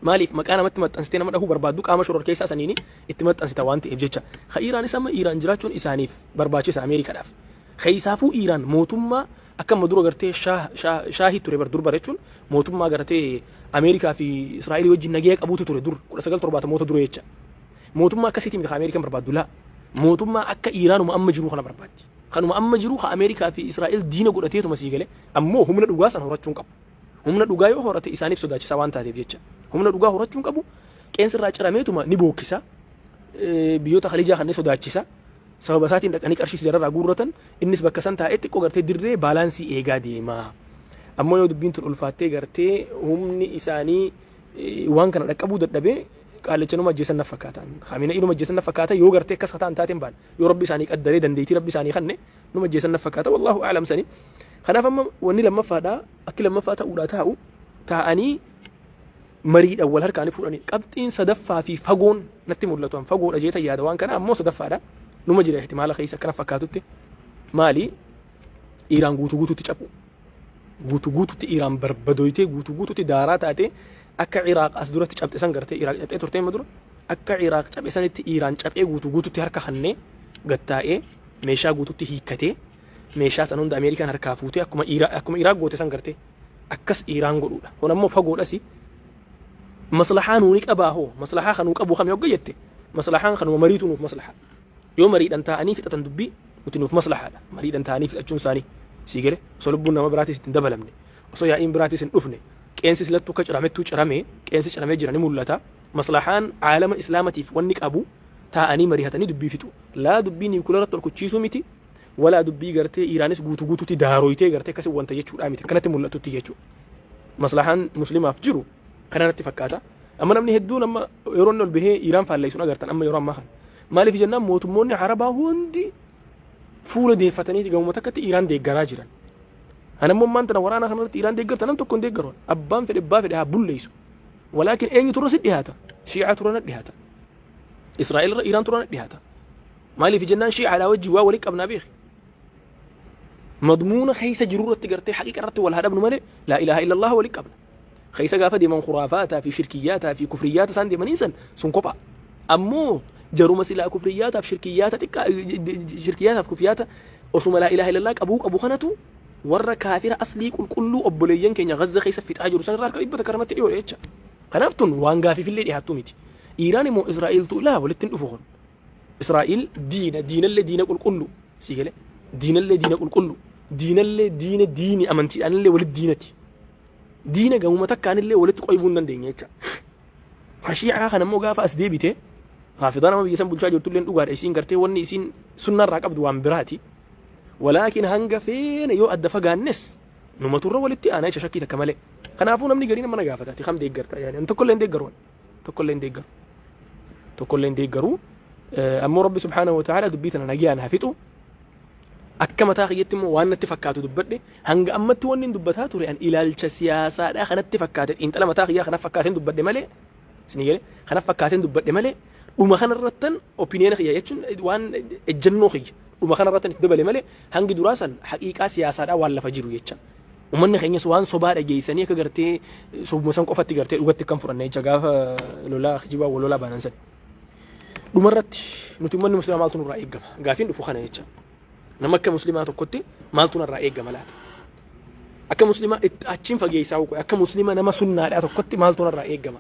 Maaliif maqaa namatti maxxansitee nama dhahuu barbaaddu qaama shoror keessaa saniini itti maxxansita waan ta'eef jecha. Ha Iiraanis amma Iiraan jiraachuun isaaniif barbaachisa Ameerikaadhaaf. Keessaafuu Iiraan mootummaa akka madura gartee shaahii ture dur bareechuun mootummaa gartee Ameerikaa fi Israa'eel wajjin nagee qabuutu ture dur 1970 dura jecha. Mootummaa akkasiitiin miti Ameerikaan barbaaddu laa. mootummaa akka Iiraanuma amma jiru kana barbaaddi. Kanuma amma jiru ha Ameerikaa fi Israa'eel diina godhateetuma sii gale ammoo humna dhugaa san horachuun qabu. Humna dhugaa yoo horate isaaniif sodaachisaa waan taateef jecha. Humna dhugaa horachuun qabu qeensirraa cirameetuma ni bookkisa biyyoota Khaliijaa kanneen sodaachisa. Sababa isaatiin dhaqanii qarshii jararraa guurratan innis bakka san taa'ee xiqqoo gartee dirree baalaansii eegaa deema. Ammoo yoo dubbiin tun ulfaattee gartee humni isaanii waan kana dhaqqabuu dadhabee qaalicha numa ajjeesan na fakkaatan khamiina inuma ajjeesan na fakkaata yoo gartee akkas kataan taateen baan yoo rabbi isaanii qaddaree dandeetii rabbi isaanii kanne numa ajjeesan na fakkaata wallahu a'lam sani kanaaf amma wanni lammaffaadha akki lammaffaa ta'uudha taa'anii mariidhaan wal harkaanii fuudhanii qabxiin sadaffaa fi fagoon natti mul'atu an fagoodha jeeta yaada waan kana ammoo sadaffaadha numa jira ihtimaala keessa akkana fakkaatutti maali Iiraan guutuutti cabu guutuutti Iiraan barbadoytee guutuutti daaraa taatee akka Iraaq as duratti cabxe san gartee Iraaq cabxee turtee madura akka Iraaq cabxe sanitti Iiraan cabxee guutuutti harka hannee gattaa'ee meeshaa guutuutti hiikkatee meeshaa san hunda Ameerikaan harkaa fuutee akkuma Iraaq goote san gartee akkas Iiraan godhuudha. Kun ammoo fagoodhasi maslahaa nuuni qabaa hoo maslahaa kanuu qabu kam yogga jette maslahaan kanuma mariitu nuuf maslahaa yoo mariidhan taa'anii fixatan dubbii nuti nuuf maslahaadha mariidhan taa'anii fixachuun isaanii sii gale osoo lubbuun nama biraatis hin dabalamne osoo yaa'iin biraatis hin dhufne qeensi silattuu akka ciramettuu cirame qeensi ciramee jira ni mul'ata maslahaan caalama islaamatiif wanni qabu taa'anii mariihatanii dubbii fixu laa dubbii niwukileeratti ol kuchiisuu miti walaa dubbii gartee Iiraanis guutuutti daarooytee gartee akkasii wanta jechuudha miti kanatti mul'atutti jechuudha maslahaan muslimaaf jiru kanatti fakkaata amma namni hedduun amma yeroo ol bahee Iiraan faalleessuun agartan amma yeroo ammaa kana maaliif jennaan mootummoonni Arabaa hundi fuula deeffatanii gamuma takkatti Iiraan deeggaraa jiran. Anammoo maanta waraana kanarratti Iiraan deeggarta nam tokko hin deeggaroon abbaan fedhe abbaa fedhe haa bulleessu. Walaakin eenyu turre si dhiyaata shiicaa turre na dhiyaata. Israa'eel irra Iiraan turre na dhiyaata. Maaliif jennaan shiicaadhaa wajjin waa walii qabnaa beeki. Madmuuna keessa jirurratti gartee haqiiqa irratti wal haadhabnu malee laa ilaaha illallah walii qabna. Keessa gaafa deeman khuraafataa fi shirkiyyaataa fi kufriyyaata isaan deemanii san sun kophaa. Ammoo jaruma silaa kufriyyaata fi shirkiyyaata xiqqaa shirkiyyaata fi kufriyyaata osuma laa ilaaha illallah qabu kanatu warra kaafira aslii qulqulluu obboleeyyan keenya Gaza keessa fixaa jiru san irraa harka dhibbata karamatti dhiyoo jecha. Kanaaf tun waan gaafiifillee dhiyaattu miti. Iiraan immoo Israa'eeltu ilaa walitti hin dhufu kun. Israa'eel diinallee diina qulqulluu sii gale diinallee diina qulqulluu diinallee diini amantiidhaanillee walitti diinati. Diina gamuma takkaanillee walitti qoyibuu hin dandeenye jecha. Hashiicaa kana immoo gaafa as deebite haafidaan nama biyya san bulchaa jirtullee dhugaadha isiin gartee wanni isiin sunnarraa qabdu waan biraati. ولكن هنگا فين يو أدفع جانس نما تورا ولتي أنا إيش شكيت كماله خنافون أمني قرينا ما نجافة تي خم ديجرتا يعني أنت كلين ديجرون تكلين ديجرو أما ربي سبحانه وتعالى دبيتنا نجيان هفتو أكما تاخي يتم وان تفكاتو دبتني هنگا أما توانين دبتها توري أن إلى السياسة لا خنا تفكات أنت لما تاخي يا خنا فكاتين دبتني ماله سنيجي خنا فكاتين دبتني ماله وما خنا الرتن opinion خيا يتشون وان الجنو خي وما خنا راتن تدبل ماله هنگي دراسا حقيقة سياسة ولا فجرو يتشان ومن خيني سوان صبار جيسانية كغرتي سو مسان قفت غرتي وقت كم فرنا جاغا لولا خجيبا ولولا بانسن دمرت نتمنى المسلمات مالتون الرأي جما غافين دفو خنا يتشان نمك مسلمات كوتي مالتون الرأي جما لات أكا مسلمة أتشين فجيساو أكا مسلمة نما سنة لات كوتي مالتون الرأي جما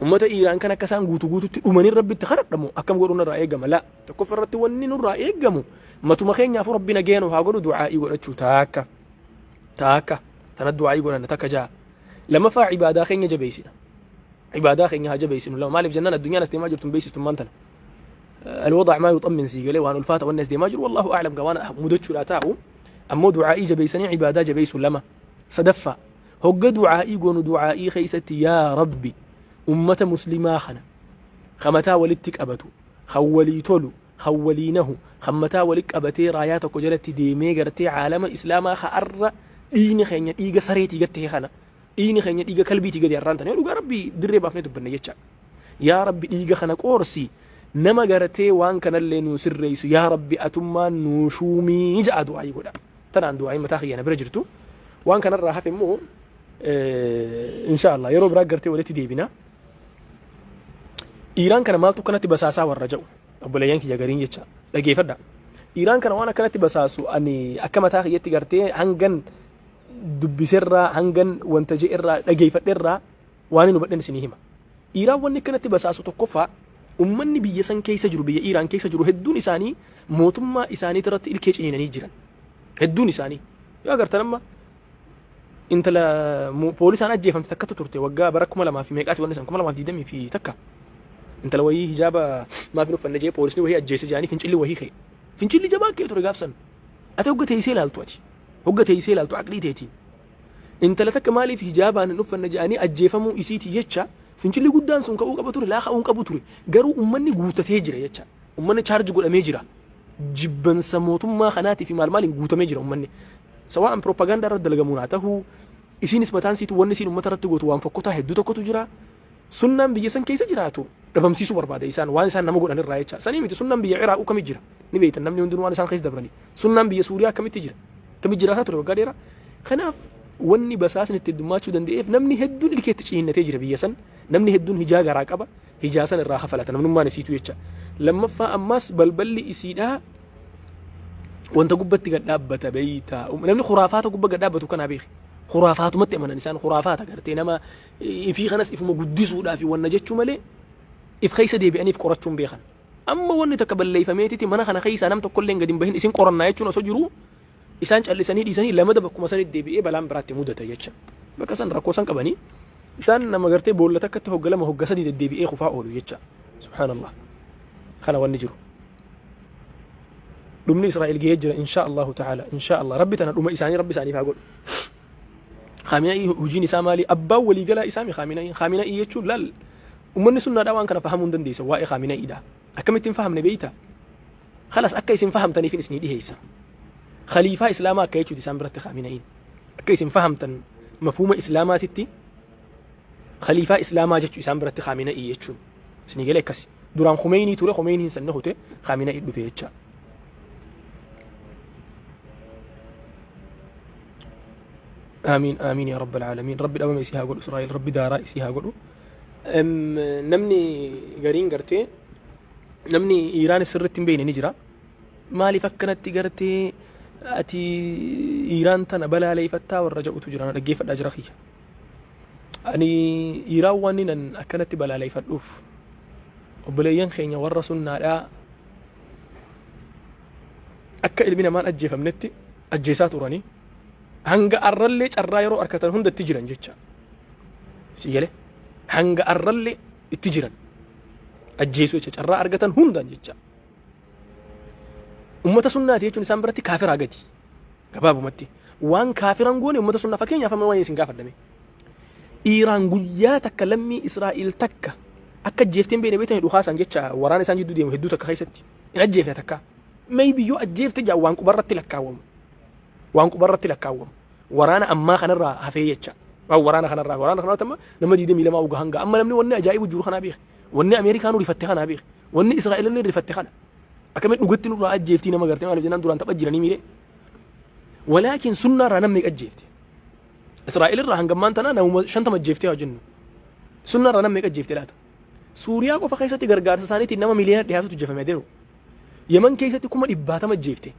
ummata Iiraan kana akka isaan guutuutti dhumanii rabbitti kadhadhamu akkam godhuun irraa eegama la tokko farratti wanni nurraa eegamu matuma keenyaaf rabbi nageenu haa godhu du'aa'ii godhachuu taakka tana du'aa'ii godhanna takka jaa lamaffaa ibaadaa keenya jabeessina ibaadaa keenya haa jabeessinu lama maaliif jennaan addunyaan as deemaa jirtu beeksistummaan tana الوضع ما يطمن سيقلي وأنا الفاتة والناس دي ماجر والله أعلم قوانا مدتش لا تاعو أمو دعائي جبيسني عبادة جبيس لما صدفة هو دعائي قون دعائي خيستي يا ربي أمة مسلمة خنا خمتا ولدتك أبتو خولي تولو خولينه خمتا ولك أبتي راياتك وجلت ديمي قرتي عالم إسلاما خأر ديني خينيا إيغا سريتي قتي خنا ديني خينيا إيغا كلبي تيغا ديرانتان يقولوا يا ربي دري بافني تبنى يتشا يا ربي إيغا خنا قورسي نما قرتي وان كان اللي نوسر ريسو يا ربي أتما نوشومي جاء دعائي قولا تنان دعائي متاخي أنا برجرتو وان كان الراحة في مو إن شاء الله يروب راقرتي ولتي ديبنا إيران كان مالتو كانت بساسا والرجو أبوليان كي جاغرين يتشا لقي فدا إيران كان وانا كانت بساسو أني أكما تاخي يتي قرتي هنغن دبي سرا هنغن وانتجي إرا لقي فدا واني نبدن سنيهما إيران واني كانت بساسو تقفا أمني بيسان كي سجرو بي إيران كي سجرو هدون إساني موتما إساني ترت إلكيش إنيني جيران هدون إساني يا قرتنما انت لا بوليس انا جيفم تكتو ترتي وقا بركم لما في ميقاتي ونسان كم لما في دمي في تكا انت لو هي هجابه ما في نفن جي بوليس وهي اجيس جاني فنجلي وهي خي فنجلي جباك يتر غافسن اتوقع تيسيل التواتي هوقا تيسيل التو عقلي تيتي انت لا تك مالي في هجابه ان نفن جاني اجيفمو اسيتي يچا فنجلي قدان سون كو قبتوري لا خون قبتوري غرو امني غوتته جرا يچا امني تشارج غو ميجرا جبن سموتم ما خناتي في مال غوتو ميجرا امني سواء بروباغندا رد لغموناته isinis mataan siitu wanni siin uummata irratti gootu waan fokkota hedduu tokkotu jira sunnaan biyya san keessa jiraatu dhabamsiisuu barbaada isaan waan isaan nama godhan irraa jecha sanii miti sunnaan biyya Iraaq kamit jira ni beeytan namni hundinuu waan isaan keessa dabrani sunnaan biyya Suuriyaa kamitti jira kamit jira ture waggaa dheeraa kanaaf wanni basaasni itti dummaachuu danda'eef namni hedduun ilkeetti ciinnatee jira biyya san namni hedduun hijaa garaa qaba hijaa san irraa hafalata namnummaan isiitu jecha lammaffaa ammas balballi isiidhaa wanta gubbatti gad dhaabbata beeyta namni khuraafaata gubba gad dhaabbatu kana beeki خرافات متى من الإنسان خرافات قرتي نما في خناس إف مقدس ولا في ونا جتشو ملي إف خيسة دي بأني في قرتشون بيخن أما وني تقبل لي فميتي منا خنا خيسة نم تقولين قديم بهن إسين قرنا يتشو نسجرو إسان اللي سنيد إساني لما دبكم مسنيد دي بإيه بلام براتي مودة يتشا بكسان ركوسان كبني إسان نما قرتي بقول لك تهو قلما هو قصدي دي بإيه خفاء أولو يتشا سبحان الله خنا ونجرو دمني إسرائيل جيجر إن شاء الله تعالى إن شاء الله ربي تنا إساني ربي ساني فاقول خامنئي هجيني سامالي أبا ولي قلا إسامي خامنئي يجول لال ومن سنة داوان كان فهمون دندي سواء خامنئي دا أكمل تنفهم نبيتا خلاص أكا يسن فهم تاني في نسني دي هيسا خليفة إسلاما أكا يجو تسام برت خامنئين أكا يسن فهم تن مفهوم إسلامات التي خليفة إسلاما جتو إسام برت خامنئي يجو سني قلي كسي دوران خميني تولي خميني سنه تي خامنئي دفع يجا آمين آمين يا رب العالمين رب الأمم يسيها قول إسرائيل رب دارا يسيها قول نمني قرين قرتي نمني إيران السرت بين نجرا مالي فكنت قرتي أتي إيران تنا بلا لي فتا والرجاء تجرا رجيف الأجرخية أني إيران وانين أكنت بلا لي فتوف وبليان خينيا ورسولنا لا أكا إلمنا ما أجيف منتي أجيسات وراني hanga arralle carraa yeroo arkatan hunda itti jiran jecha siigale hanga arralle itti jiran ajjeesu jecha carraa argatan hundan jecha ummata sunnaati jechuun isaan biratti kaafira gadi gabaabumatti waan kaafiran goone ummata sunnaa fakkeenyaaf amma waan isin gaafadhame Iiraan guyyaa takka lammii Israa'il takka akka ajjeefteen beene beetan dhuhaasan jecha waraana isaan jidduu deemu hedduu takka keessatti in ajjeefte takka maybe yoo ajjeefte jaa waan qubarratti lakkaawwamu waan qubarratti lakkaawwamu waraana ammaa kanarraa hafee jecha waan waraana kanarraa tamma nama diidee miilamaa uga hanga amma namni wanni ajaa'ibu jiru kanaa beek wanni Ameerikaanu rifatte kanaa beek wanni Israa'eelillee rifatte kana akkamiin dhugatti nurraa ajjeeftii nama gartee maaliif jennaan duraan tapha jiranii miire walaakin sunnaarraa namni ajjeefte Israa'eelirraa hangammaan tanaa namuma 50 ajjeeftee haa jennu sunnaarraa namni ajjeefte laata Suuriyaa qofa keessatti gargaarsa isaaniitiin nama miliyoona dhiyaatutu jefamee deeru Yemen keessatti 100 ajjeefte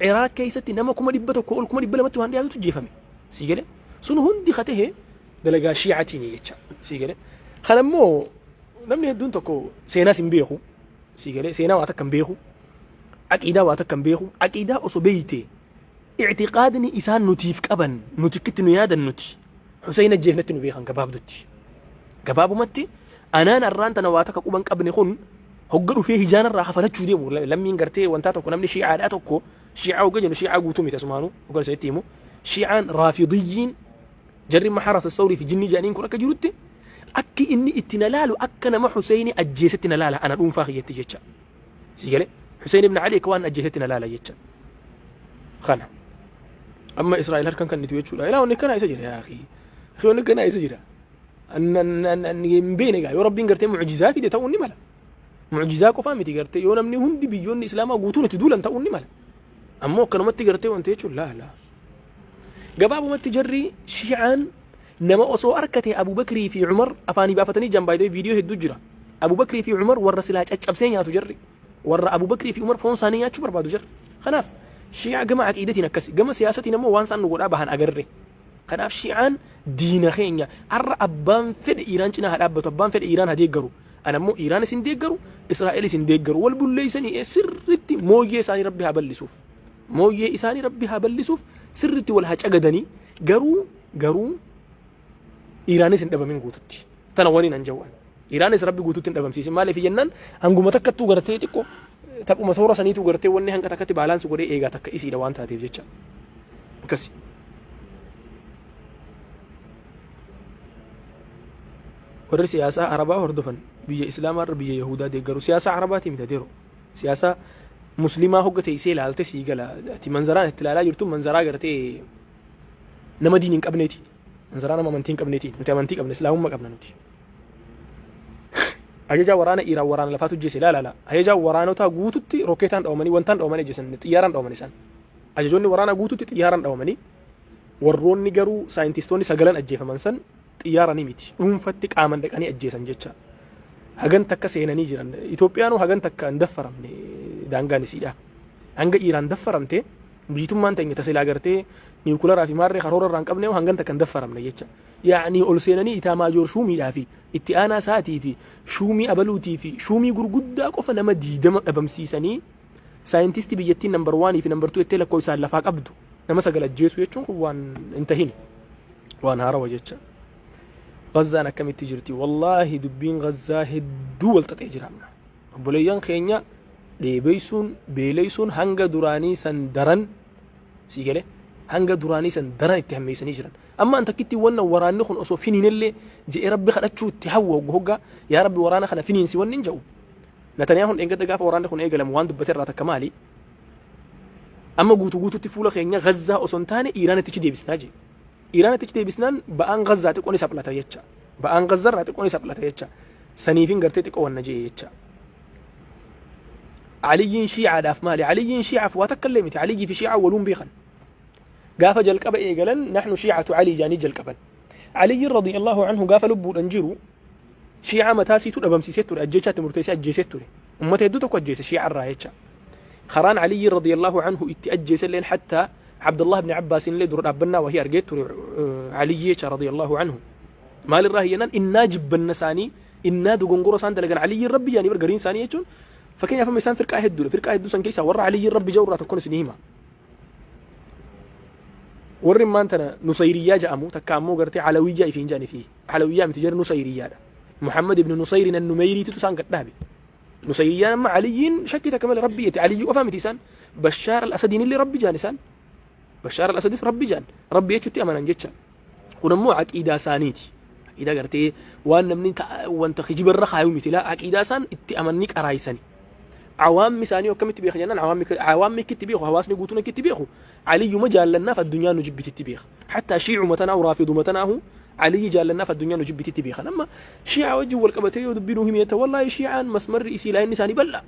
Iraaq keessatti nama 100 ol 200 waan dhiyaatutu jefame siigale sun hundi khatee dalagaa shiicatiin jecha siigale kanammoo namni hedduun tokko seenaa sin beeku siigale seenaa waa takka hin beeku aqiidaa waa takka hin beeku aqiidaa osoo beeyte i'tiqaadni isaan nutiif qaban nuti kitti nu yaadan nuti Hussein ajjeefnatti nu beekan gabaabumatti anaan arraan tana waa takka quban qabne kun هقولوا فيه هجان الراحة فلا تشوديمو لم ينقرتي وانتاتو كنا من شيعة أتوكو شيعة وجنو شيعة قوتومي تسمانو وقال سيتيمو شيعان رافضيين جرب ما حرس الثوري في جني جانين كنا كجروتي أكي إني اتنالالو أكنا ما حسيني أجيستنا لالا أنا دوم فاخي يتجيتشا سيجلي حسين بن علي كوان أجيستنا لالا يتشا خنا أما إسرائيل هركن كان نتويتشو لا وني كان يسجل يا أخي وني كان يسجل أن بينك يا ربي نقرتي معجزات دي توني ملا معجزات كفامتي قرتي يوم من هندي بيجون إسلام قوتون تدول أنت توني ملا أما كانوا متي قرتي وأنت يتشو لا جبابو متي جري شيعان نما أصو أركتي أبو بكر في عمر أفاني بافتني جنب بايدو فيديو هدوجرا أبو بكر في عمر ورا سلاج أبسين يا تجري ورا أبو بكر في عمر فون ثانيات شو بربادو جر خناف شيعة جماعة عقيدتي نكسي جماعة سياستي نمو وانسان نقول أبهن أجري خناف شيعان دين خينيا أر أبان فد إيران جنا هالأب تبان فد إيران هدي جرو أنا مو إيران سنديجرو إسرائيل سنديجرو والبولي سني سرتي موجي ساني ربي هبل سوف موجي إساني ربي هبل سوف سرتي والهاج أجدني جرو إيران سندبا من قوتتي تناولين عن جوان إيران ربي قوتتي ندبا مسيس مالي في جنان أنقوم تكتو قرتي تكو تبقى مثورة سنيتو قرتي وني هنك تكتي بالانس قري إيجا تك إسي دوان تهدي بجتشا كسي ورر سياسة عربا هردفن بيا إسلام بيا يهودا ديجرو سياسة عربا تيمتديرو سياسة مسلمة هو تيسي لالتي سيجلا تي منظران التلالا يرتو منظرا قرتي نما دينين قبنيتي منظرانا ما منتين قبنيتي نتا منتين قبن إسلام ما قبننوتي أجا ورانا إيرا ورانا لفاتو جيسي لا أجا ورانا تا غوتوتي روكيتان دوماني وانتان دوماني جيسن تياران دوماني سان أجا جوني ورانا غوتوتي تياران دوماني وروني غرو ساينتيستوني سغلان أجيفا منسن xiyyaaranii miti dhuunfatti qaaman dhaqanii ajjeesan jecha hagan takka seenanii jiran Itoophiyaanoo hagan takka hin daffaramne daangaan isiidha hanga Iiraan daffaramte biitummaan ta'e tasilaa gartee niwukilaraa fi maarree karoora irraan qabne hangan takka hin daffaramne jecha yaani ol seenanii itaa maajoor shuumiidhaa fi itti aanaa saatii fi shuumii abaluutii fi shuumii gurguddaa qofa nama 20 dhabamsiisanii saayintistii biyyattiin nambar 1 fi nambar 2 itti lakkoofsaan lafaa qabdu nama sagal ajjeesuu jechuun kun waan hin tahin waan haarawa jecha غزة كم تجرتي والله دبين غزة هدول تتجرنا بوليان خينيا لبيسون بيليسون هنگا دوراني سندرن سيكله هنگا دوراني سندرن اتهمي سنيجرن اما انت كنتي ونا وراني خن اسو فينين اللي جي ربي خدتشو تحوى وغوغا يا ربي ورانا خنا فينين سي ونين جو نتنياهو ان قد غاف ورانا خن ايغلم وان دبتر راتا كمالي اما غوتو تفولا خينيا غزة اسونتاني ايران تشدي بسناجي إيران تجتي بسنان بأن غزة تكوني سبلتها يتشا بأن غزة تكوني سبلتها يتشا سنيفين قرتي تكون نجي يتشا علي شيعة داف مالي علي شيعة فواتك كلمتي علي في شيعة ولون بيخن قاف جلقبا إيقلن نحن شيعة علي جاني جلقبا علي رضي الله عنه قاف لبو الأنجيرو شيعة متاسيتو أبمسيسيتو أجيشات مرتيسي أجيسيتو أمتا يدو تكو أجيس شيعة الرايتشا خران علي رضي الله عنه اتأجيس لين حتى عبد الله بن عباس اللي دور أبنا وهي أرجيت علي رضي الله عنه مال الراهينا إن جب النساني إن دو جنجورو سان دلقن علي ربي يعني برجرين ثانية يجون فكين يفهم إنسان فرقة هدول سان كيسا ورا علي ربي جورة تكون سنيهما ورم ما أنتنا نصيرية جامو تكامو قرتي علوية فين جاني فيه علوية متجر نصيرية ده. محمد بن نصير النميري تتسان قد نهبي نصيرية مع علي شكي تكمل ربي علي وفهم تيسان بشار الأسدين اللي ربي جانسان بشار الأسد ربي جان ربي يشتي أمانا جتشا ونمو عقيدة سانيتي عقيدة قرتي وان من وانت خجيب الرخا يومي لا عقيدة سان اتأمنيك أرايساني عوام مساني وكم تبيخ جنان عوام كتبيخ وهواسني قوتنا كتبيخ علي مجال لنا فالدنيا نجب تتبيخ حتى شيع متنا ورافض متناه علي جال لنا فالدنيا نجب تتبيخ لما شيعة وجه والقبتي ودبينه همية والله شيعا مسمر رئيسي لا النساني بلا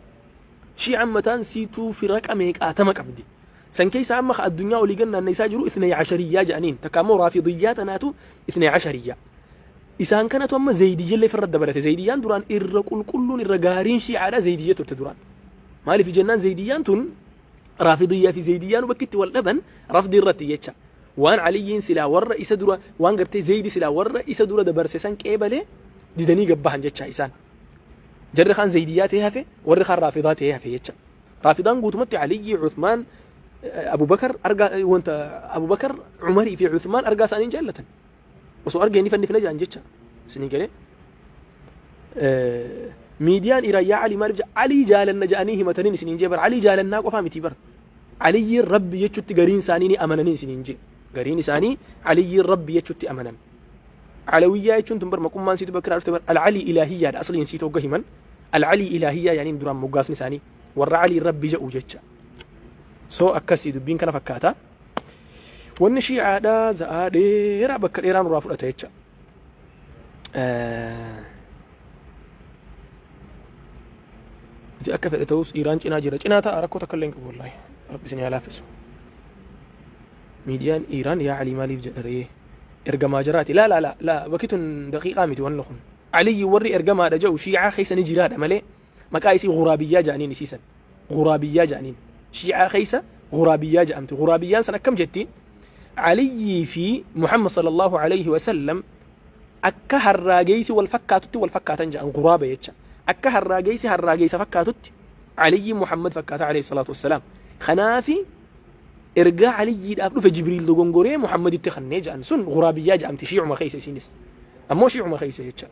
شيعا متان سيتو في رقمك آتمك عبدي سن كيس أمخ الدنيا ولقنا أن يساجروا 12 جانين تكامو رافضيات ناتو 12 إسان كانت أما زيدية اللي في الرد بلت زيديان دوران كل الرجارين شيعة زيدية تدوران مالي في جنان زيديان تون رافضية في زيديان وبكت واللبن رفض الرتية وان عليين سلا ورا إسدورا وان قرتي زيدي سلا ورا إسدورا دبرسسان كيبله ديدني جبهن جتشا إسان جر خان زيديات هافي ور خان رافضات هافي جتشا رافضان قوتمت علي عثمان أبو بكر أرجع وأنت أبو بكر عمري في عثمان أرجع سنين جلة وسو أرجع نفني في نجا عن جتة سنين كده ميديان إيران يا علي مالف علي جالنا جانيه متنين سنين جبر علي جالنا قفا متبر علي الرب يجت قرين سانيني أمنني سنين جي قرين ساني علي الرب يجت أمنن علوية يجون تنبر مقوم ما نسيت بكرة أفتبر العلي إلهية أصلا نسيت وجهما العلي إلهية يعني درام مقاس نساني ور علي الرب جاء وجتشا سو أكسي دبين كنا فكاتا والنشيعة دا زاديرا بكر إيران رافضة تيتشا أكا فئتوس إيران جنا جرا جنا تا أراكو تكلم والله رب سني على فسو ميديان إيران يا علي مالي بجريه إرجع ماجراتي لا وقت دقيقة ميت ونخن علي يوري إرجع ما رجع وشيعة خيسة نجراد ملء مكايسي غرابية جانين سيسن غرابية جانين شيعة خيسة غرابية جامت غرابيان سنة كم جتي علي في محمد صلى الله عليه وسلم أكه الراجيس والفكات جان غرابة يتشا أكه الراجيس فكاتت علي محمد فكات عليه الصلاة والسلام خنافي إرجع علي دافلو في جبريل دوغونغوري محمد التخني جان سن غرابية جامت شيع ما خيسة سينس أما شيع ما خيسة يتشا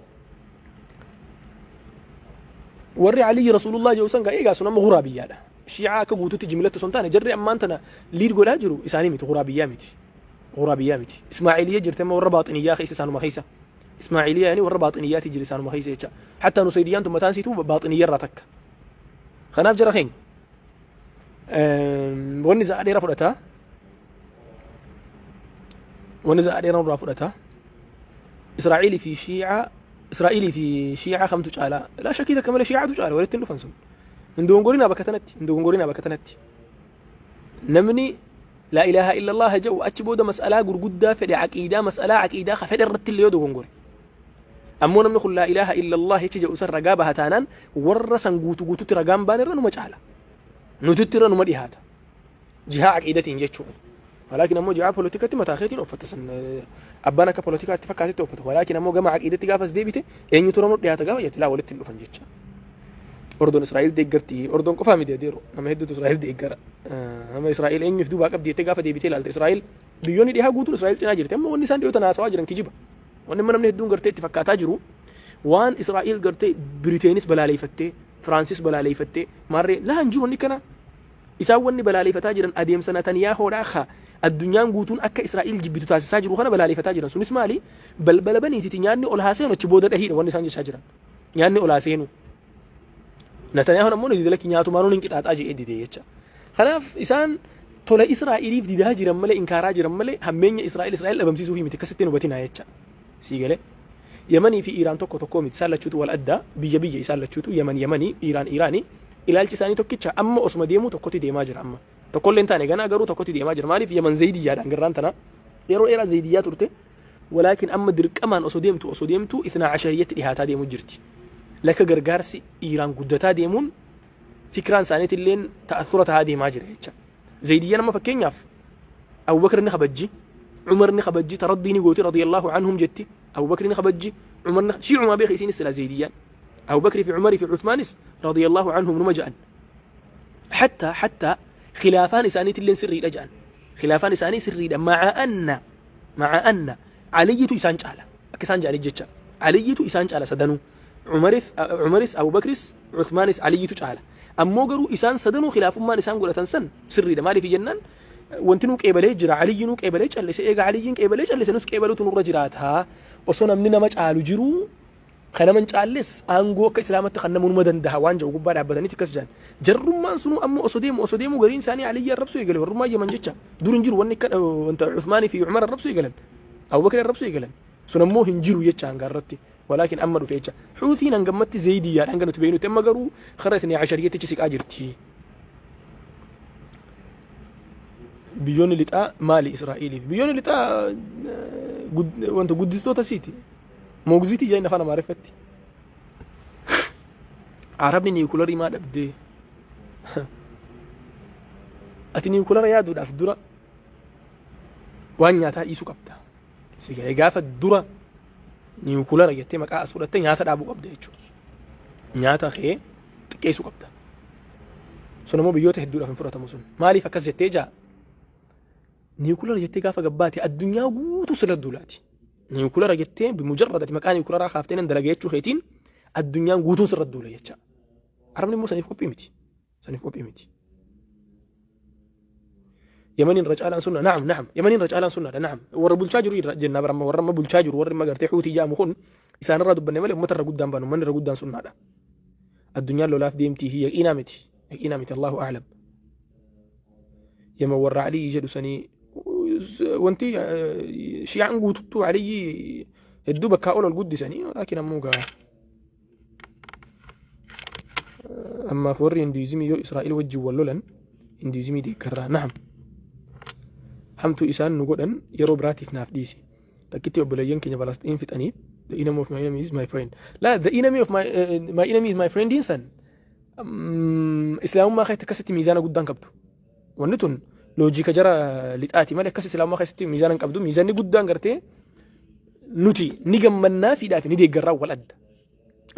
وري علي رسول الله جوسن قا إيجا سنما غرابية ده شيعة كبوتو تجملة سنتانة جري أما أنتنا ليد قول هاجرو إساني ميت غرابية ميت إسماعيلية جرتما ورا باطنية خيسة سانو ما خيسة إسماعيلية يعني ورا باطنيات تجري سانو ما خيسة يتشا حتى نصيريان ثم تانسيتو باطنية راتك خناف جرا خين ونزع عليه رفضتها إسرائيلي في شيعة خمتو جالا لا شك إذا كمل شيعة جالا ولا تنفنسون عندهم قرينا بكتنتي نمني لا إله إلا الله جو أتشبود مسألة قرقودة في مسألة عقيدة خفيد الرت اللي يدو قنقري أمو نمنخل لا إله إلا الله يتجا أسر رقابة هتانان ورسن قوتو ترقام بانر نمو جالا نتتر نمو ديهاتا جهة عقيدة ينجتشو ولكن أمو جهة بوليتيكا متاخيتين أفتسن أبانا كبوليتيكا اتفاكاتي توفت ولكن أمو جمع عقيدة قافز ديبتي إن يترمو ديهاتا قافة يتلا ولت اللفن جتشا أردن إسرائيل ديجرتي أردن قفا ميديا ديرو أما هدو إسرائيل ديجر أما إسرائيل إن يفدو باك أبدي تجافة ديبتي لالت إسرائيل بيوني ديها قوتو إسرائيل تناجرت أما وني سان ديوتا ناس واجرن كجيبا وني من هدو قرتي اتفاقات أجرو وان إسرائيل قرتي بريتانيس بلا ليفتي فرانسيس بلا ليفتي ماري لا نجو وني كنا إساواني بلا ليفتا جرن أديم سنة تنياهو راخا الدنيا قوتون أكا إسرائيل جبتو تاسسا جرو خنا بلا ليفتا جرن سون اسمالي بل بني تتنياني أولهاسينو تشبودا دهيدا وني سان جشاجرن يعني أولهاسينو نتنياهو نمون يدلك نياتو مانون انقطاط اجي اديده يچا خلاف إسان تولا إسرائيل في ديها جرم ملي إنكارا جرم ملي همين إسرائيل أبمسيسو في متكستين وبتنا يچا سيغله يمني في إيران توكو متسالچوتو والأدى بيجا يسالچوتو يمني إيراني إلال تساني توكيتشا أما أسما ديمو توكوتي ديما جر أما تقول انتاني غانا غرو توكوتي ديما جر مالي في يمن زيدية دانغران تنا يرو إيرا زيدية ترتي ولكن أما درك أمان أسو ديمتو 12 إهاتا ديمو جرتي لك غرغارسي إيران قدتا ديمون فكران سانيت اللين تأثرت هذه ما جرى زيدية نما فكين ياف أبو بكر نخبجي عمر نخبجي ترديني قوتي رضي الله عنهم جتي أبو بكر نخبجي عمر شيعوا ما بيخيسين السلا زيدية أبو بكر في عمر في عثمانس رضي الله عنهم نمجأن حتى خلافان سانيت اللين سري لجأن خلافان ساني سري مع أن عليتو إسان جعله أكسان جعلي جتشا عليتو إسان جعله سدنو عمرس أبو بكرس عثمانس عليتو جعله أمو قرو إسان سدنو خلاف ما نسان قولة تنسن سري مالي في جنان وانتنوك إبالي جرى علينوك إبالي جعل سيئق علينك إبالي جعل سنوسك إبالو تنور جراتها وصونا مننا مجعلو جرو خنا من جعلس أنجو كإسلامة خنا من مدن ده وان جو قبار عبداني تكسجان جرّم ما سنو أمو أصديمو قرين ثاني علي الربسو يقلن والرما يمن جتّا دورن جرو وانك وانت عثماني في عمر الربسو يقلن أو بكر الربسو يقلن سنمو هنجرو يتشا انقرتي ولكن أمرو فيتشا حوثين انقمت زيدية انقنو تبينو تم قرو خرتني عشرية تجسك أجرتي بيون اللي تا مالي إسرائيلي بيون اللي تا وانت قدستو تسيتي موجزيتي جاي نفانا معرفتي عربني نيوكولاري ما دبدي أتي نيوكولار يادو داف درا وان نياتا إيسو قبدا سيجا يقاف الدرا نيوكولار يتي مكا أسفلتين نياتا دابو قبدا يجو نياتا خي تكيسو قبدا سنمو بيوته الدورة في فرطة مسون مالي فكس جتي جا نيوكولار يتي قاف قباتي الدنيا قوتو سلا الدولاتي نيوكولار جتين بمجرد مكان نيوكولار خافتين اندلقيتشو خيتين الدنيا قوتون سر الدولة يتشا عربني مو سنيف قبي متي سنيف قبي متي يمنين رجال سنة نعم يمنين رجال سنة نعم ورب الشاجر جنة برما ورما بالشاجر ورما قرتي حوتي جاء مخون إسان راد بني ملك متر قدام بانو من قدام سنة ده الدنيا لو لاف ديمتي هي إنامتي الله أعلم يما ورع علي يجد سني وانتي شيعا قوتو علي الدوبة كاولو القدس يعني لكن أموغا أما فوري انديزمي يو إسرائيل وجه ولولن انديزمي دي كرا نعم حمتو إسان نقودن يرو براتي في نافديسي تكتي وبليين كنيا فلسطين في تاني the enemy of my enemy is my friend لا the enemy of my enemy is my friend إنسان إسلام ما خيت كستي ميزانا قدام كبتو ونتون لوجيكا جرى لتآتي مالك كسي إسلام ما خيت ميزانا كبتو ميزاني قدام قرتي نتي نجمنا في دافي ندي جرا ولد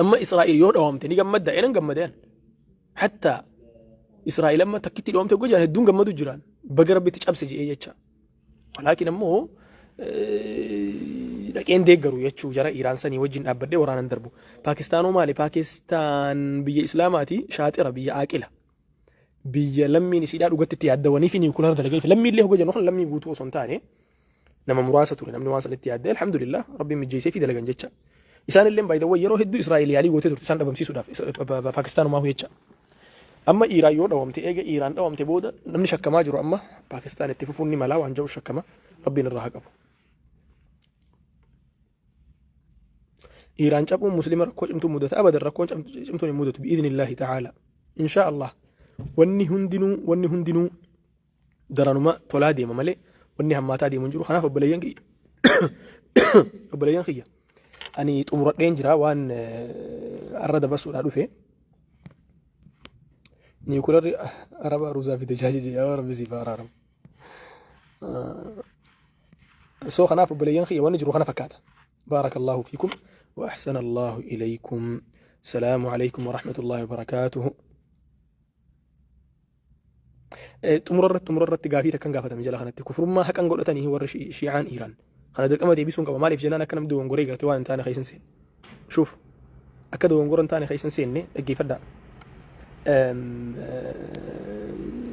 أما إسرائيل يود أوامته نجمد إلين جمدان حتى إسرائيل لما تكتي الأوامته وجا هدون جمدوا جيران بقرب بتجاب سجى يجتشا ولكن أمه لكن ديجروا يجتشو جرا إيران سني وجين أبدي ورانا ندربو باكستان ومالي باكستان بيجي إسلاماتي شاطرة بيجي آكلة بيجي لمي نسيدات وقت تيادواني فيني كل هذا لقيه لمي اللي هو جا نخل لمي بوتو صنتاني نما مراسة توري نمني واصل الاتحاد الحمد لله ربي مجيسي في دلقان جتشا إسان اللي باي ذا واي يروح يدو إسرائيل يالي وتدور تسان بمسي سوداف باكستان وما هو يتشا أما إيران يود أوامتي إيجا إيران أوامتي بودا نمني شكما جرو أما باكستان اتففوني ملا وعنجو شكما ربي نراها قبو إيران جابوا مسلمة ركوش امتو مدة أبدا ركوش امتو مدة بإذن الله تعالى إن شاء الله واني هندنو درانما تولادي ممالي واني هماتا دي منجرو خناف بليان خيا أني تمرد دينجرا وان أرد بس ولا دوفه نيكولر أربع روزا في دجاج يا رب زيفار رب سو خناف بليان خيا ونجرو خناف كات بارك الله فيكم وأحسن الله إليكم السلام عليكم ورحمة الله وبركاته تمررت تقافي تكن قافة من جلا خناتي كفر ما حق أنقول أتاني هو شيعان إيران خنا درك أما ديبيسون كما مالي في جنانا كنا بدو ونقولي قرتي وان تاني خيسن سين شوف أكدو ونقولن تاني خيسن سين ني أجي فدا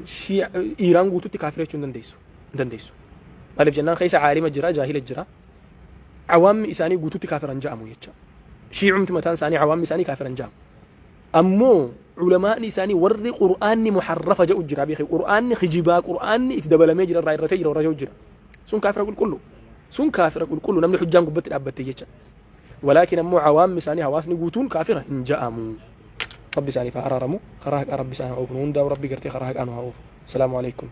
شيع إيران قوتو تكافرة شون دنديسو مالي في جنان خيس عالم الجرا جاهل الجرا عوام إساني قوتو تكافر أنجامو يتشا شيع متان ساني عوام إساني كافر أنجام أمو علماء نساني ورّي قرآن محرفة جاء الجرا بيخي قرآن خجبا قرآن اتدبل ميجر الرأي رتجر ورجع الجرا سون كافر أقول كله نمني حجام قبت الأبد تيجي ولكن أمو عوام مساني هواسني قوتون كافرة إن جاءمو ربي ساني فأرارمو خراهك ربي ساني أوف نوندا وربي قرتي خراهك أنا أوف السلام عليكم